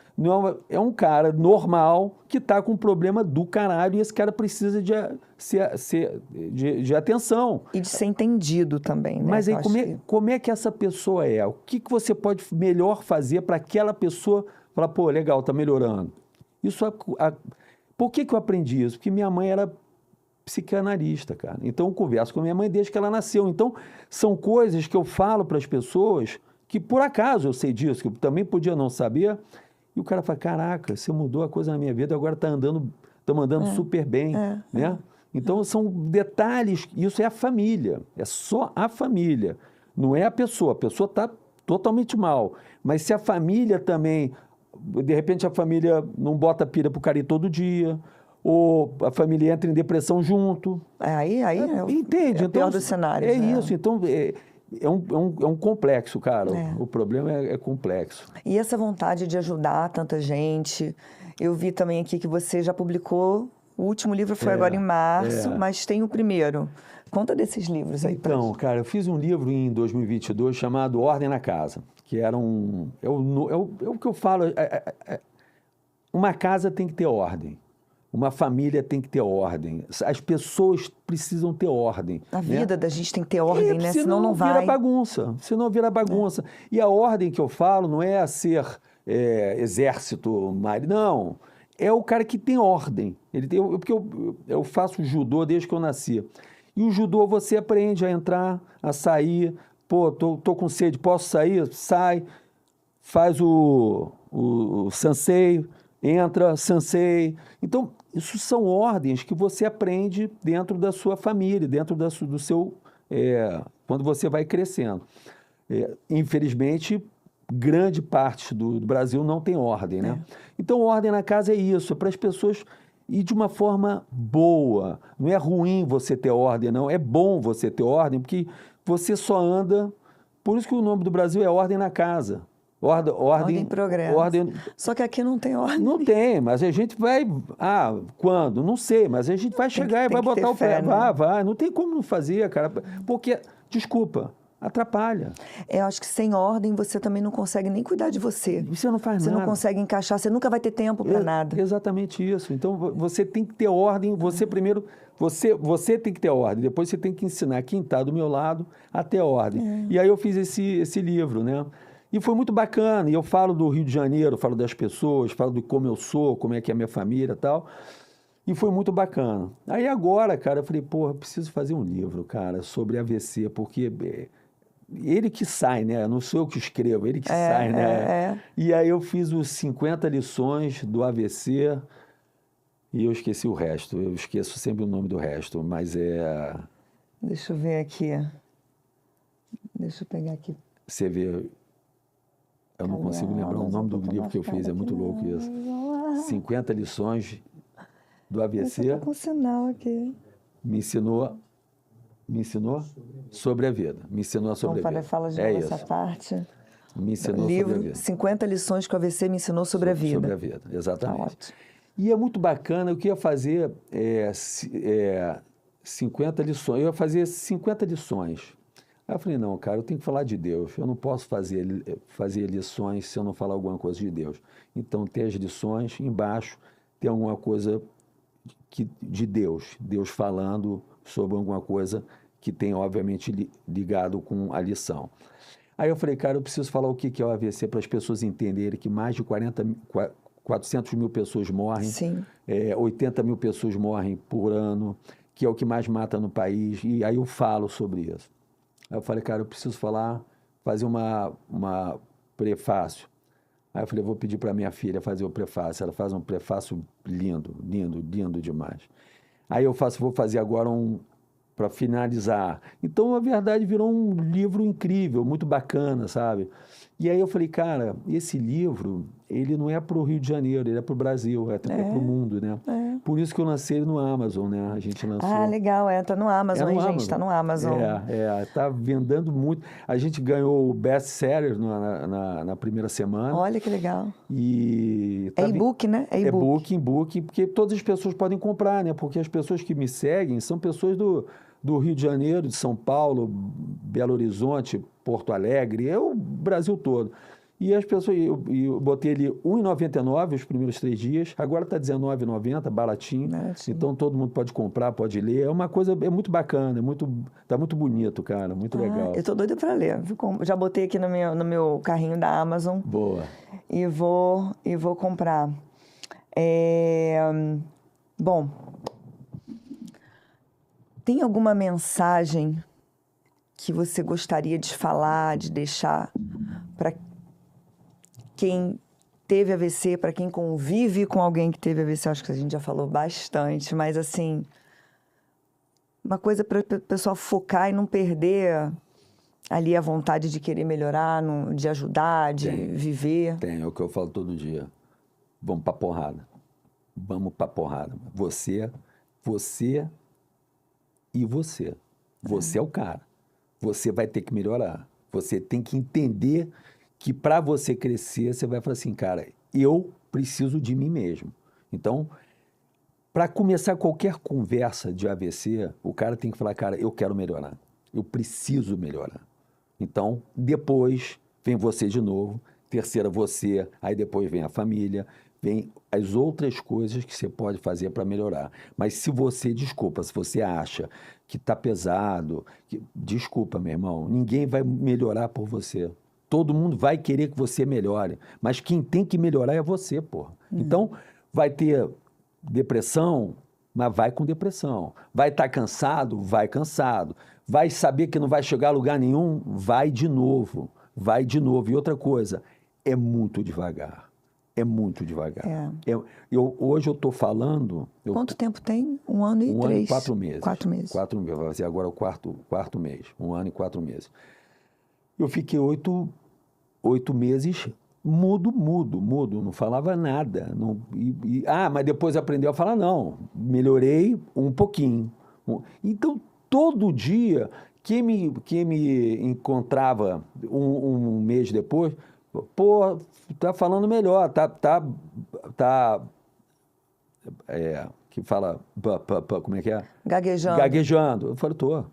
é um cara normal que está com um problema do caralho e esse cara precisa de atenção. E de ser entendido também, né? Mas aí, como é que essa pessoa é? O que você pode melhor fazer para aquela pessoa falar, pô, legal, está melhorando? Por que eu aprendi isso? Porque minha mãe era psicanalista, cara. Então, eu converso com a minha mãe desde que ela nasceu. Então, são coisas que eu falo para as pessoas que, por acaso, eu sei disso, que eu também podia não saber, e o cara fala, caraca, você mudou a coisa na minha vida, agora está andando super bem, né? Então, são detalhes, isso é a família, é só a família, não é a pessoa está totalmente mal, mas se a família também, de repente a família não bota pilha pro cara ir todo dia, ou a família entra em depressão junto. Entende? É o pior dos cenários. Isso, então é um complexo, cara. O problema é complexo. E essa vontade de ajudar tanta gente, eu vi também aqui que você já publicou, o último livro foi agora em março, mas tem o primeiro. Conta desses livros aí. Então, cara, eu fiz um livro em 2022 chamado Ordem na Casa, que era é o que eu falo, uma casa tem que ter ordem. Uma família tem que ter ordem. As pessoas precisam ter ordem. A vida da gente tem que ter ordem, né? Senão não vai. Senão vira bagunça. E a ordem que eu falo não é ser exército, não. É o cara que tem ordem. Porque eu faço judô desde que eu nasci. E o judô você aprende a entrar, a sair. Pô, tô com sede, posso sair? Sai. Faz o sensei, entra, sensei. Então, isso são ordens que você aprende dentro da sua família, dentro do seu... quando você vai crescendo. Infelizmente, grande parte do Brasil não tem ordem, né? Então, ordem na casa é isso, é para as pessoas ir de uma forma boa. Não é ruim você ter ordem, não. É bom você ter ordem, porque você só anda... Por isso que o nome do Brasil é Ordem na Casa. Ordem e progresso. Só que aqui não tem ordem. Não tem, mas a gente vai... quando? Não sei, mas a gente vai chegar e vai botar o pé. Vai. Não tem como não fazer, cara. Porque, desculpa, atrapalha. Eu acho que sem ordem você também não consegue nem cuidar de você. Você não faz nada. Você não consegue encaixar, você nunca vai ter tempo para nada. Exatamente isso. Então, você tem que ter ordem. Você primeiro... Você tem que ter ordem. Depois você tem que ensinar quem está do meu lado a ter ordem. E aí eu fiz esse livro, né? E foi muito bacana, e eu falo do Rio de Janeiro, falo das pessoas, falo de como eu sou, como é que é a minha família e tal, e foi muito bacana. Aí agora, cara, eu falei, porra, eu preciso fazer um livro, cara, sobre AVC, porque ele que sai, né? Não sou eu que escrevo, ele que sai, né? E aí eu fiz os 50 lições do AVC e eu esqueci o resto, eu esqueço sempre o nome do resto, mas Deixa eu ver aqui, deixa eu pegar aqui. Você vê... Eu não consigo lembrar o nome do livro que eu fiz, é muito louco isso. 50 lições do AVC. Eu tô com um sinal aqui. Me ensinou sobre a vida. Me ensinou sobre a vida. Fala de novo essa parte. Me ensinou livro, sobre a vida. 50 lições que o AVC me ensinou sobre a vida. Sobre a vida, exatamente. Tá ótimo. E é muito bacana, eu queria fazer 50 lições. Eu ia fazer 50 lições. Aí eu falei, não, cara, eu tenho que falar de Deus. Eu não posso fazer lições se eu não falar alguma coisa de Deus. Então, tem as lições, embaixo tem alguma coisa de Deus. Deus falando sobre alguma coisa que tem, obviamente, ligado com a lição. Aí eu falei, cara, eu preciso falar o que é o AVC para as pessoas entenderem que mais de 400 mil pessoas morrem, 80 mil pessoas morrem por ano, que é o que mais mata no país, e aí eu falo sobre isso. Aí eu falei, cara, eu preciso fazer uma prefácio. Aí eu falei, vou pedir para minha filha fazer o prefácio. Ela faz um prefácio lindo, lindo, lindo demais. Aí eu vou fazer agora para finalizar. Então, a verdade, virou um livro incrível, muito bacana, sabe? E aí eu falei, cara, esse livro, ele não é para o Rio de Janeiro, ele é para o Brasil, é para o mundo, né? Por isso que eu lancei ele no Amazon, né? A gente lançou. Ah, legal, tá no Amazon, hein, gente? Tá no Amazon. Tá vendendo muito. A gente ganhou o best-seller na primeira semana. Olha que legal. E é e-book, né? É e-book, porque todas as pessoas podem comprar, né? Porque as pessoas que me seguem são pessoas do Rio de Janeiro, de São Paulo, Belo Horizonte, Porto Alegre, o Brasil todo. E as pessoas, eu botei ele R$ 1,99 os primeiros 3 dias, agora está R$ 19,90, baratinho. Então todo mundo pode comprar, pode ler. É uma coisa, é muito bacana, tá muito bonito, cara, muito legal. Eu tô doida para ler. Já botei aqui no meu carrinho da Amazon. Boa. E vou comprar. Bom, tem alguma mensagem que você gostaria de falar, de deixar para quem teve AVC, para quem convive com alguém que teve AVC? Acho que a gente já falou bastante, mas assim, uma coisa para o pessoal focar e não perder ali a vontade de querer melhorar, de ajudar, de viver. É o que eu falo todo dia. Vamos pra porrada. Vamos pra porrada. Você e você. Você é o cara. Você vai ter que melhorar. Você tem que entender que para você crescer, você vai falar assim, cara, eu preciso de mim mesmo. Então, para começar qualquer conversa de AVC, o cara tem que falar, cara, eu quero melhorar. Eu preciso melhorar. Então, depois vem você de novo, terceira você, aí depois vem a família, vem as outras coisas que você pode fazer para melhorar. Mas se você acha que está pesado, desculpa, meu irmão, ninguém vai melhorar por você. Todo mundo vai querer que você melhore, mas quem tem que melhorar é você, porra. Então, vai ter depressão, mas vai com depressão. Vai estar cansado? Vai cansado. Vai saber que não vai chegar a lugar nenhum? Vai de novo. Vai de novo. E outra coisa, é muito devagar. É muito devagar. Hoje eu estou falando... Quanto tempo tem? 1 ano e 3? 1 ano e 4 meses. 4 meses. 4 meses. Vai ser agora o quarto mês. 1 ano e 4 meses. Eu fiquei 8 meses mudo, não falava nada. Mas depois aprendeu a falar, não, melhorei um pouquinho. Então, todo dia, quem me encontrava um mês depois, pô, tá falando melhor, que fala, como é que é? Gaguejando. Eu falei, tô,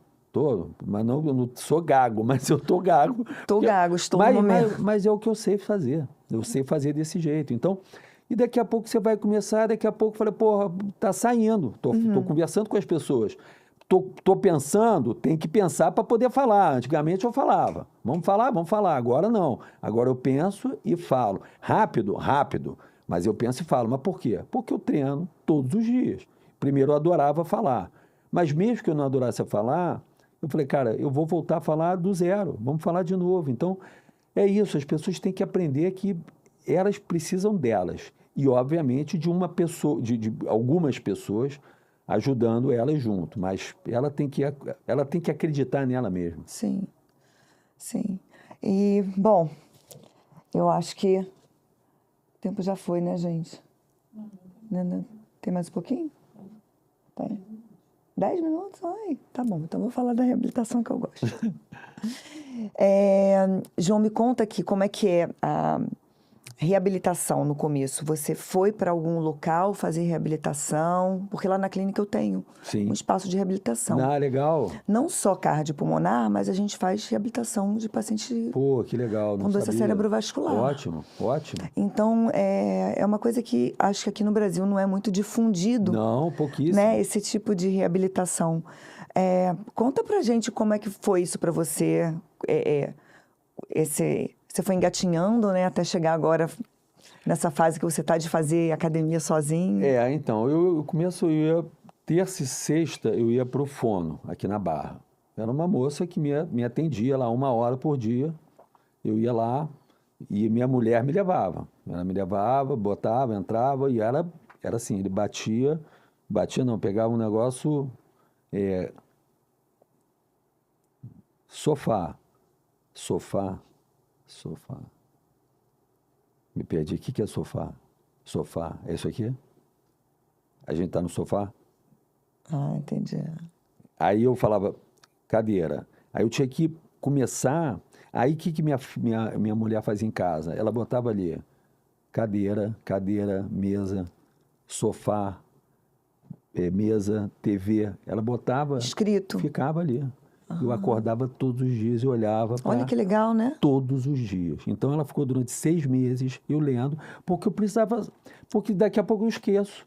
mas eu não sou gago, mas eu tô gago. Estou no momento. Mas é o que eu sei fazer. Eu sei fazer desse jeito. Então, e daqui a pouco você vai começar, daqui a pouco eu falei, porra, tá saindo. Tô conversando com as pessoas. Tô pensando, tem que pensar para poder falar. Antigamente eu falava, vamos falar. Agora não. Agora eu penso e falo. Rápido, mas eu penso e falo. Mas por quê? Porque eu treino todos os dias. Primeiro eu adorava falar. Mas mesmo que eu não adorasse falar, eu falei, cara, eu vou voltar a falar do zero, vamos falar de novo. Então, é isso, as pessoas têm que aprender que elas precisam delas. E, obviamente, de uma pessoa, de algumas pessoas ajudando elas junto. Mas ela tem que acreditar nela mesma. Sim. E, bom, eu acho que o tempo já foi, né, gente? Tem mais um pouquinho? Tem. 10 minutos? Ai, tá bom. Então, vou falar da reabilitação que eu gosto. João, me conta aqui como é que é reabilitação no começo, você foi para algum local fazer reabilitação? Porque lá na clínica eu tenho Sim. um espaço de reabilitação. Ah, legal. Não só cardiopulmonar, mas a gente faz reabilitação de paciente Pô, que legal, não com doença sabia. cerebrovascular. Ótimo, ótimo. Então, é uma coisa que acho que aqui no Brasil não é muito difundido, Não, pouquíssimo. né? Esse tipo de reabilitação. Conta pra gente como é que foi isso para você, você foi engatinhando, né, até chegar agora nessa fase que você está de fazer academia sozinho. Então, eu ia terça e sexta, eu ia pro fono, aqui na Barra. Era uma moça que me atendia lá 1 hora por dia. Eu ia lá e minha mulher me levava. Ela me levava, botava, entrava e era assim, ele batia não, pegava um negócio, sofá. Me perdi. O que é sofá? Sofá. É isso aqui? A gente tá no sofá? Ah, entendi. Aí eu falava, cadeira. Aí eu tinha que começar. Aí o que minha mulher fazia em casa? Ela botava ali cadeira, mesa, sofá, mesa, TV. Ela botava. Escrito. Ficava ali. Eu acordava todos os dias e olhava para... Olha que legal, né? Todos os dias. Então, ela ficou durante 6 meses, eu lendo, porque eu precisava... Porque daqui a pouco eu esqueço.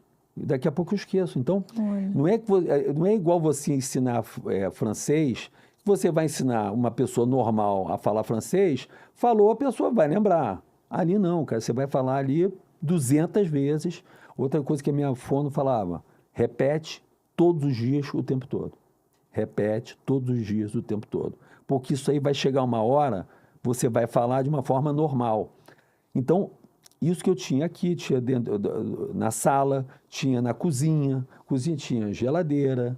Então, não é igual você ensinar francês, você vai ensinar uma pessoa normal a falar francês, falou, a pessoa vai lembrar. Ali não, cara, você vai falar ali 200 vezes. Outra coisa que a minha fono falava, repete todos os dias o tempo todo. Repete todos os dias, o tempo todo. Porque isso aí vai chegar uma hora, você vai falar de uma forma normal. Então, isso que eu tinha aqui, tinha na sala, tinha na cozinha. Cozinha tinha geladeira,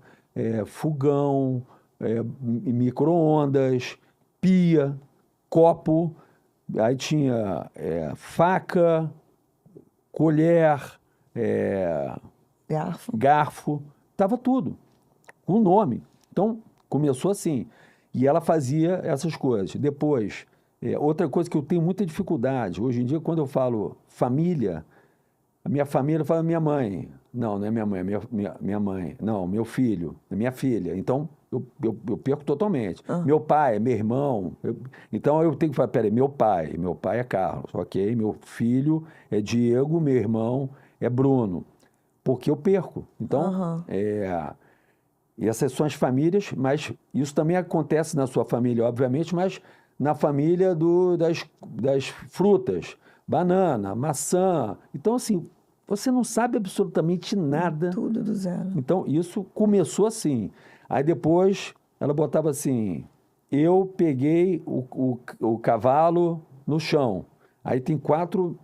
fogão, micro-ondas, pia, copo. Aí tinha faca, colher, garfo. Tava tudo, com nome. Então, começou assim. E ela fazia essas coisas. Depois, outra coisa que eu tenho muita dificuldade, hoje em dia, quando eu falo família, a minha família fala minha mãe. Não, não é minha mãe, é minha mãe. Não, meu filho, é minha filha. Então, eu perco totalmente. Meu pai, meu irmão. Então, eu tenho que falar, peraí, meu pai é Carlos, ok? Meu filho é Diego, meu irmão é Bruno. Porque eu perco. Então, e essas são as famílias, mas isso também acontece na sua família, obviamente, mas na família das frutas, banana, maçã. Então, assim, você não sabe absolutamente nada. Tudo do zero. Então, isso começou assim. Aí depois, ela botava assim, eu peguei o cavalo no chão. Aí tem 4...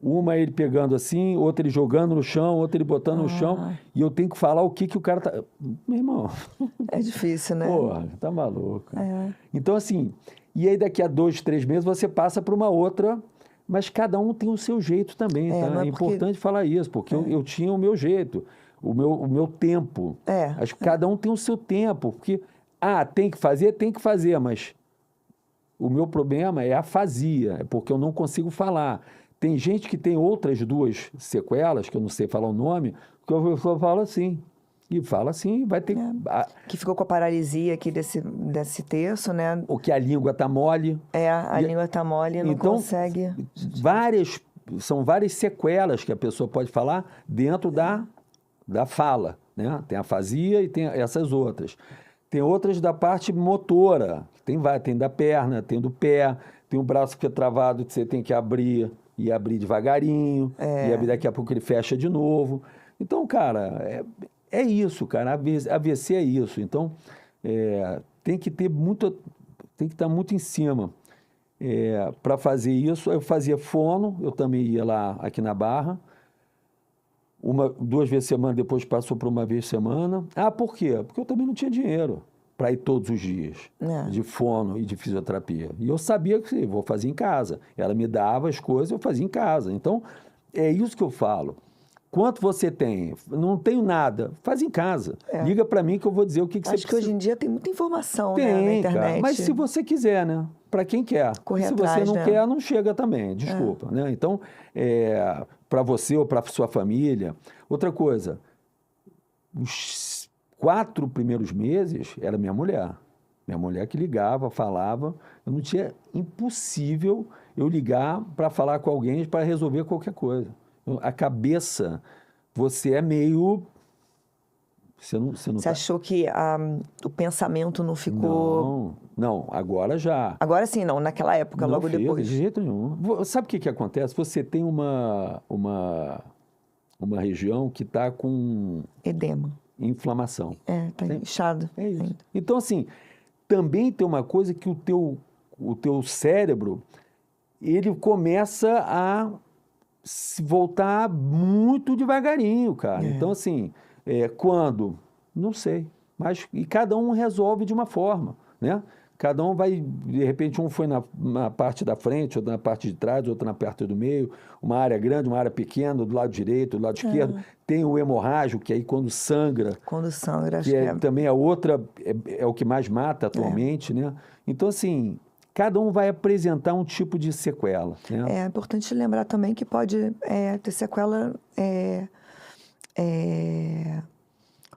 Uma ele pegando assim, outra ele jogando no chão, outra ele botando no chão. E eu tenho que falar o que o cara tá... Meu irmão... É difícil, né? Porra, tá maluco. Então, assim... E aí, daqui a 2, 3 meses, você passa para uma outra... Mas cada um tem o seu jeito também, tá? É importante falar isso, porque eu tinha o meu jeito, o meu tempo. Acho que cada um tem o seu tempo. Porque, tem que fazer, mas... O meu problema é a afasia, é porque eu não consigo falar. Tem gente que tem outras 2 sequelas, que eu não sei falar o nome, que a pessoa fala assim. E fala assim, vai ter... Que ficou com a paralisia aqui desse terço, né? Ou que a língua está mole. A língua está mole e não consegue... São várias sequelas que a pessoa pode falar dentro da fala, né? Tem a afasia e tem essas outras. Tem outras da parte motora. Tem da perna, tem do pé, tem o braço que fica travado, que você tem que abrir e abrir devagarinho, e abrir, daqui a pouco ele fecha de novo. Então, cara, é isso, cara. AVC é isso. Então, tem que estar muito em cima para fazer isso. Eu fazia fono, eu também ia lá aqui na Barra, 2 vezes por semana, depois passou para 1 vez por semana. Por quê? Porque eu também não tinha dinheiro para ir todos os dias de fono e de fisioterapia. E eu sabia que vou fazer em casa. Ela me dava as coisas, eu fazia em casa. Então, é isso que eu falo. Quanto você tem? Não tenho nada. Faz em casa. Liga para mim que eu vou dizer o que você precisa. Acho que hoje em dia tem muita informação, tem, né, na internet. Cara, mas se você quiser, né? para quem quer. Correr Se atrás, você não né? quer, não chega também, desculpa. Né? Então, para você ou para sua família. Outra coisa, os 4 primeiros meses era minha mulher. Minha mulher que ligava, falava. Eu não tinha, impossível eu ligar para falar com alguém para resolver qualquer coisa. A cabeça, você é meio... Você não Você achou que o pensamento não ficou... Não, agora já. Agora sim, não. Naquela época, logo Filho, depois. de jeito nenhum. Sabe o que acontece? Você tem uma região que está com Edema. inflamação. Tá inchado. É isso. ainda. Então, assim, também tem uma coisa que o teu cérebro, ele começa a se voltar muito devagarinho, cara. Então, assim, quando? Não sei. Mas e cada um resolve de uma forma, né? Cada um vai, de repente, um foi na parte da frente, outro na parte de trás, outro na parte do meio, uma área grande, uma área pequena, do lado direito, do lado esquerdo. Tem o hemorrágico, que aí quando sangra, Quando sangra, acho que que também é outra, é o que mais mata atualmente, né? Então, assim, cada um vai apresentar um tipo de sequela, né? É importante lembrar também que pode ter sequela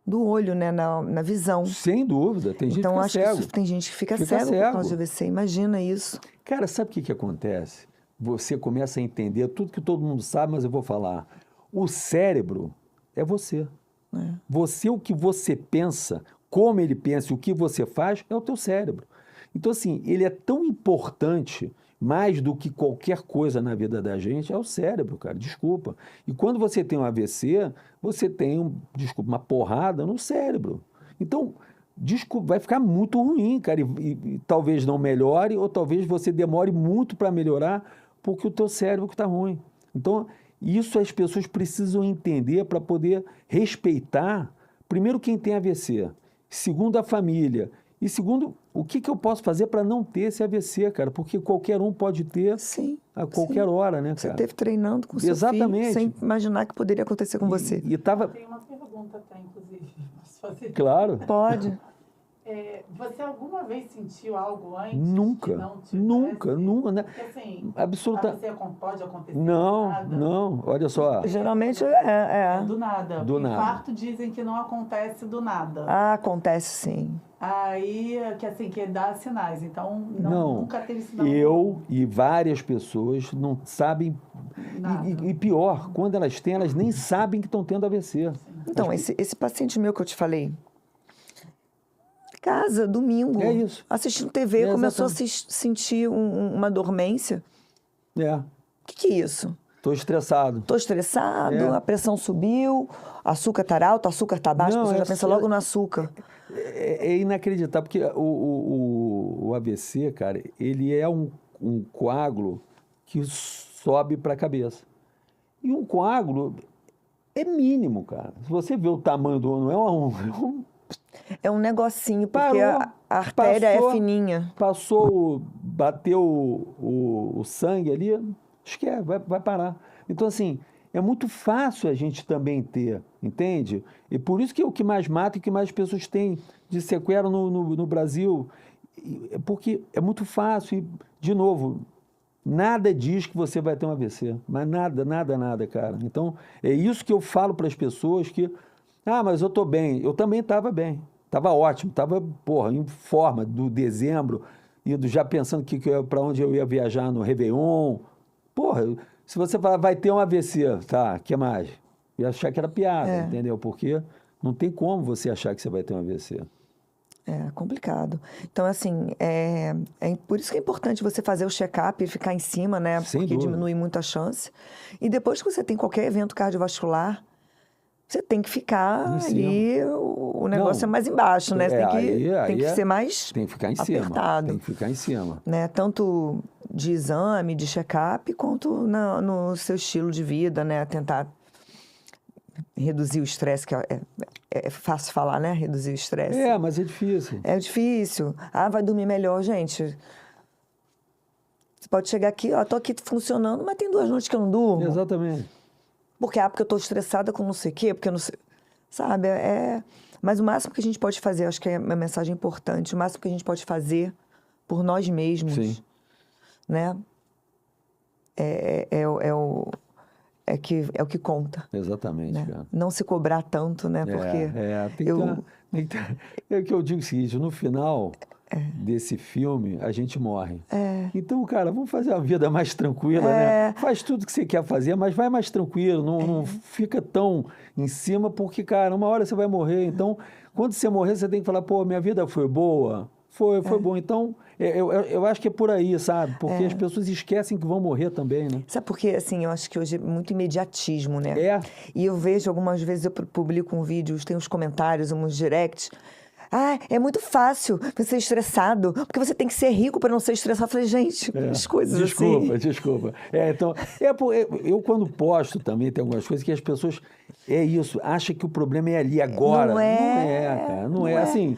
do olho, né? Na visão. Sem dúvida, tem gente Então, que acho fica que cego. isso, tem gente que fica Fica cego por cego. causa de AVC. Imagina isso. Cara, sabe o que acontece? Você começa a entender tudo que todo mundo sabe, mas eu vou falar. O cérebro é você. Você, o que você pensa, como ele pensa e o que você faz, é o teu cérebro. Então, assim, ele é tão importante, mais do que qualquer coisa na vida da gente, é o cérebro, cara, desculpa. E quando você tem um AVC, você tem, uma porrada no cérebro. Então, desculpa, vai ficar muito ruim, cara, e talvez não melhore, ou talvez você demore muito para melhorar, porque o teu cérebro está ruim. Então, isso as pessoas precisam entender para poder respeitar, primeiro, quem tem AVC, segundo, a família, e segundo, o que eu posso fazer para não ter esse AVC, cara? Porque qualquer um pode ter a qualquer hora, né, cara? Você esteve treinando com seu filho sem imaginar que poderia acontecer com você. Tem uma pergunta até, inclusive, posso fazer? Claro. Pode. Você alguma vez sentiu algo antes? Nunca. Que não tivesse? Nunca. Né? Porque, assim, Absoluta. pode acontecer Não, do nada? não. Olha só. Geralmente Do nada. Do nada. Infarto dizem que não acontece do nada. acontece sim. Aí, que dá sinais. Então, nunca teve sinal. Eu e várias pessoas não sabem. E pior, quando elas têm, elas nem sabem que estão tendo AVC. Então, esse paciente meu que eu te falei, casa, domingo, É isso. assistindo TV, começou a exatamente. sentir uma dormência. O que é isso? Estou estressado. Estou estressado, a pressão subiu, açúcar está alto, açúcar está baixo, Não, você já pensa logo no açúcar. É inacreditável, porque o AVC, cara, ele é um coágulo que sobe para a cabeça. E um coágulo é mínimo, cara. Se você vê o tamanho do... Não É um negocinho, porque Parou, a artéria é fininha. Bateu o sangue ali, esquece, vai parar. Então, assim, é muito fácil a gente também ter, entende? E por isso que o que mais mata e o que mais pessoas têm de sequela no Brasil, porque é muito fácil. E, de novo, nada diz que você vai ter um AVC, mas nada, cara. Então, é isso que eu falo para as pessoas que... mas eu estou bem. Eu também estava bem. Estava ótimo. Estava, em forma do dezembro, indo já pensando para onde eu ia viajar no Réveillon. Se você falar, vai ter um AVC, tá, o que mais? Eu ia achar que era piada, entendeu? Porque não tem como você achar que você vai ter um AVC. É complicado. Então, assim, por isso que é importante você fazer o check-up e ficar em cima, né? Sem Porque dúvida. diminui muito a chance. E depois que você tem qualquer evento cardiovascular, você tem que ficar ali, o negócio é mais embaixo, né? Você tem que ser mais tem que ficar em apertado. Tem que ficar em cima. Né? Tanto de exame, de check-up, quanto no seu estilo de vida, né? Tentar reduzir o estresse, que é fácil falar, né? Reduzir o estresse. Mas é difícil. É difícil. Vai dormir melhor, gente. Você pode chegar aqui, tô aqui funcionando, mas tem 2 noites que eu não durmo. Exatamente. Porque eu estou estressada com não sei o quê, porque eu não sei... Sabe, Mas o máximo que a gente pode fazer, acho que é uma mensagem importante, o máximo que a gente pode fazer por nós mesmos, Sim. né? É o que conta. Exatamente, Né? cara. Não se cobrar tanto, né? Porque é que eu digo o seguinte, no final desse filme, a gente morre. Então, cara, vamos fazer a vida mais tranquila, né? Faz tudo que você quer fazer, mas vai mais tranquilo, não fica tão em cima, porque, cara, uma hora você vai morrer. Então, quando você morrer, você tem que falar, pô, minha vida foi boa? Foi bom. Então, eu acho que é por aí, sabe? Porque as pessoas esquecem que vão morrer também, né? Sabe por quê? Assim, eu acho que hoje é muito imediatismo, né? E eu vejo, algumas vezes eu publico um vídeo, tem uns comentários, uns directs. Ah, é muito fácil você ser estressado, porque você tem que ser rico para não ser estressado. Eu falei, gente, as coisas assim... Desculpa. Então, eu quando posto também, tem algumas coisas que as pessoas... É isso, acha que o problema é ali agora. Não é, cara. Não é assim...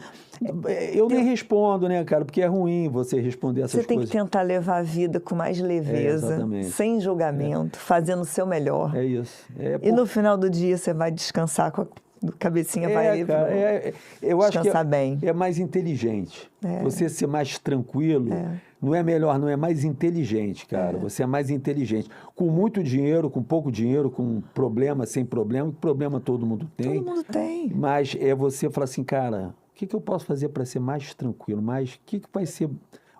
Eu nem respondo, né, cara? Porque é ruim você responder essas coisas. Você tem que tentar levar a vida com mais leveza, sem julgamento, fazendo o seu melhor. É isso. E no final do dia você vai descansar com a cabecinha vai eu acho que bem. É mais inteligente. Você ser mais tranquilo, não é melhor, não é mais inteligente, cara. Você é mais inteligente. Com muito dinheiro, com pouco dinheiro, com problema, sem problema, problema todo mundo tem. Todo mundo tem. Mas é você falar assim, cara, o que eu posso fazer para ser mais tranquilo? Mas o que vai ser...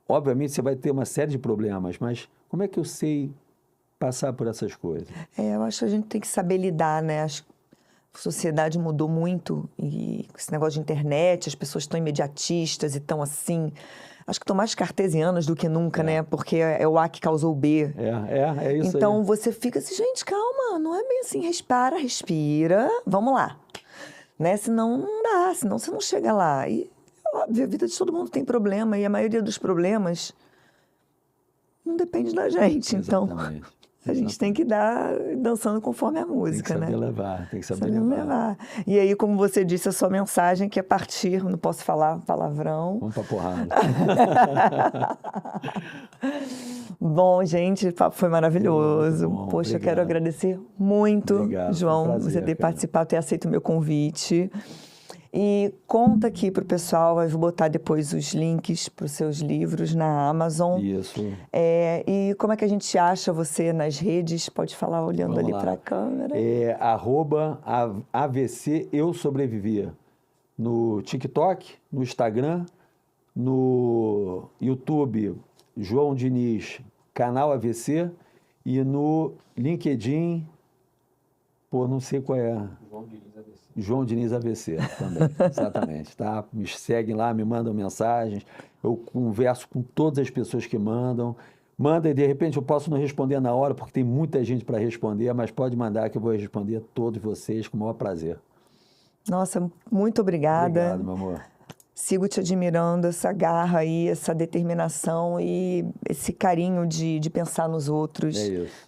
Obviamente você vai ter uma série de problemas, mas como é que eu sei passar por essas coisas? Eu acho que a gente tem que saber lidar, né? Acho que a sociedade mudou muito e com esse negócio de internet, as pessoas estão imediatistas e estão assim... Acho que estão mais cartesianas do que nunca, né? Porque é o A que causou o B. É isso então, aí. você fica assim, gente, calma, não é bem assim. Respira, vamos lá. Né? Senão não dá, senão você não chega lá. E, óbvio, a vida de todo mundo tem problema e a maioria dos problemas não depende da gente. Exatamente. Então, a gente tem que dar dançando conforme a música, né? Tem que saber levar. E aí, como você disse, a sua mensagem que é partir, não posso falar palavrão. Vamos pra porrada. Bom, gente, o papo foi maravilhoso. Bom, poxa, obrigado. Eu quero agradecer muito, João, prazer, você ter participado, ter aceito o meu convite. E conta aqui para o pessoal, eu vou botar depois os links para os seus livros na Amazon. Isso. E como é que a gente acha você nas redes? Pode falar olhando ali para a câmera. @AVC Eu Sobrevivia. No TikTok, no Instagram, no YouTube, João Diniz, canal AVC, e no LinkedIn, não sei qual é. João Diniz AVC também, exatamente, tá? Me seguem lá, me mandam mensagens, eu converso com todas as pessoas que mandam. Manda e de repente eu posso não responder na hora, porque tem muita gente para responder, mas pode mandar que eu vou responder a todos vocês com o maior prazer. Nossa, muito obrigada. Obrigado, meu amor. Sigo te admirando, essa garra aí, essa determinação e esse carinho de pensar nos outros,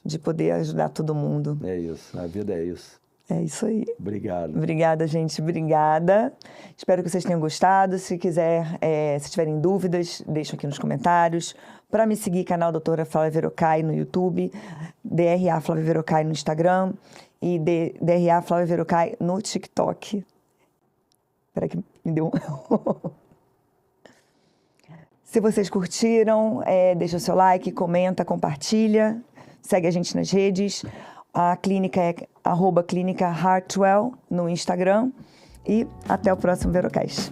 de poder ajudar todo mundo. É isso, a vida é isso. É isso aí. Obrigado. Obrigada, gente. Obrigada. Espero que vocês tenham gostado. Se tiverem dúvidas, deixem aqui nos comentários. Para me seguir, canal Doutora Flávia Verocai no YouTube, DRA Flávia Verocai no Instagram e DRA Flávia Verocai no TikTok. Espera que me deu Se vocês curtiram, deixa o seu like, comenta, compartilha. Segue a gente nas redes. A clínica é @clínica Hartwell no Instagram. E até o próximo Verocast.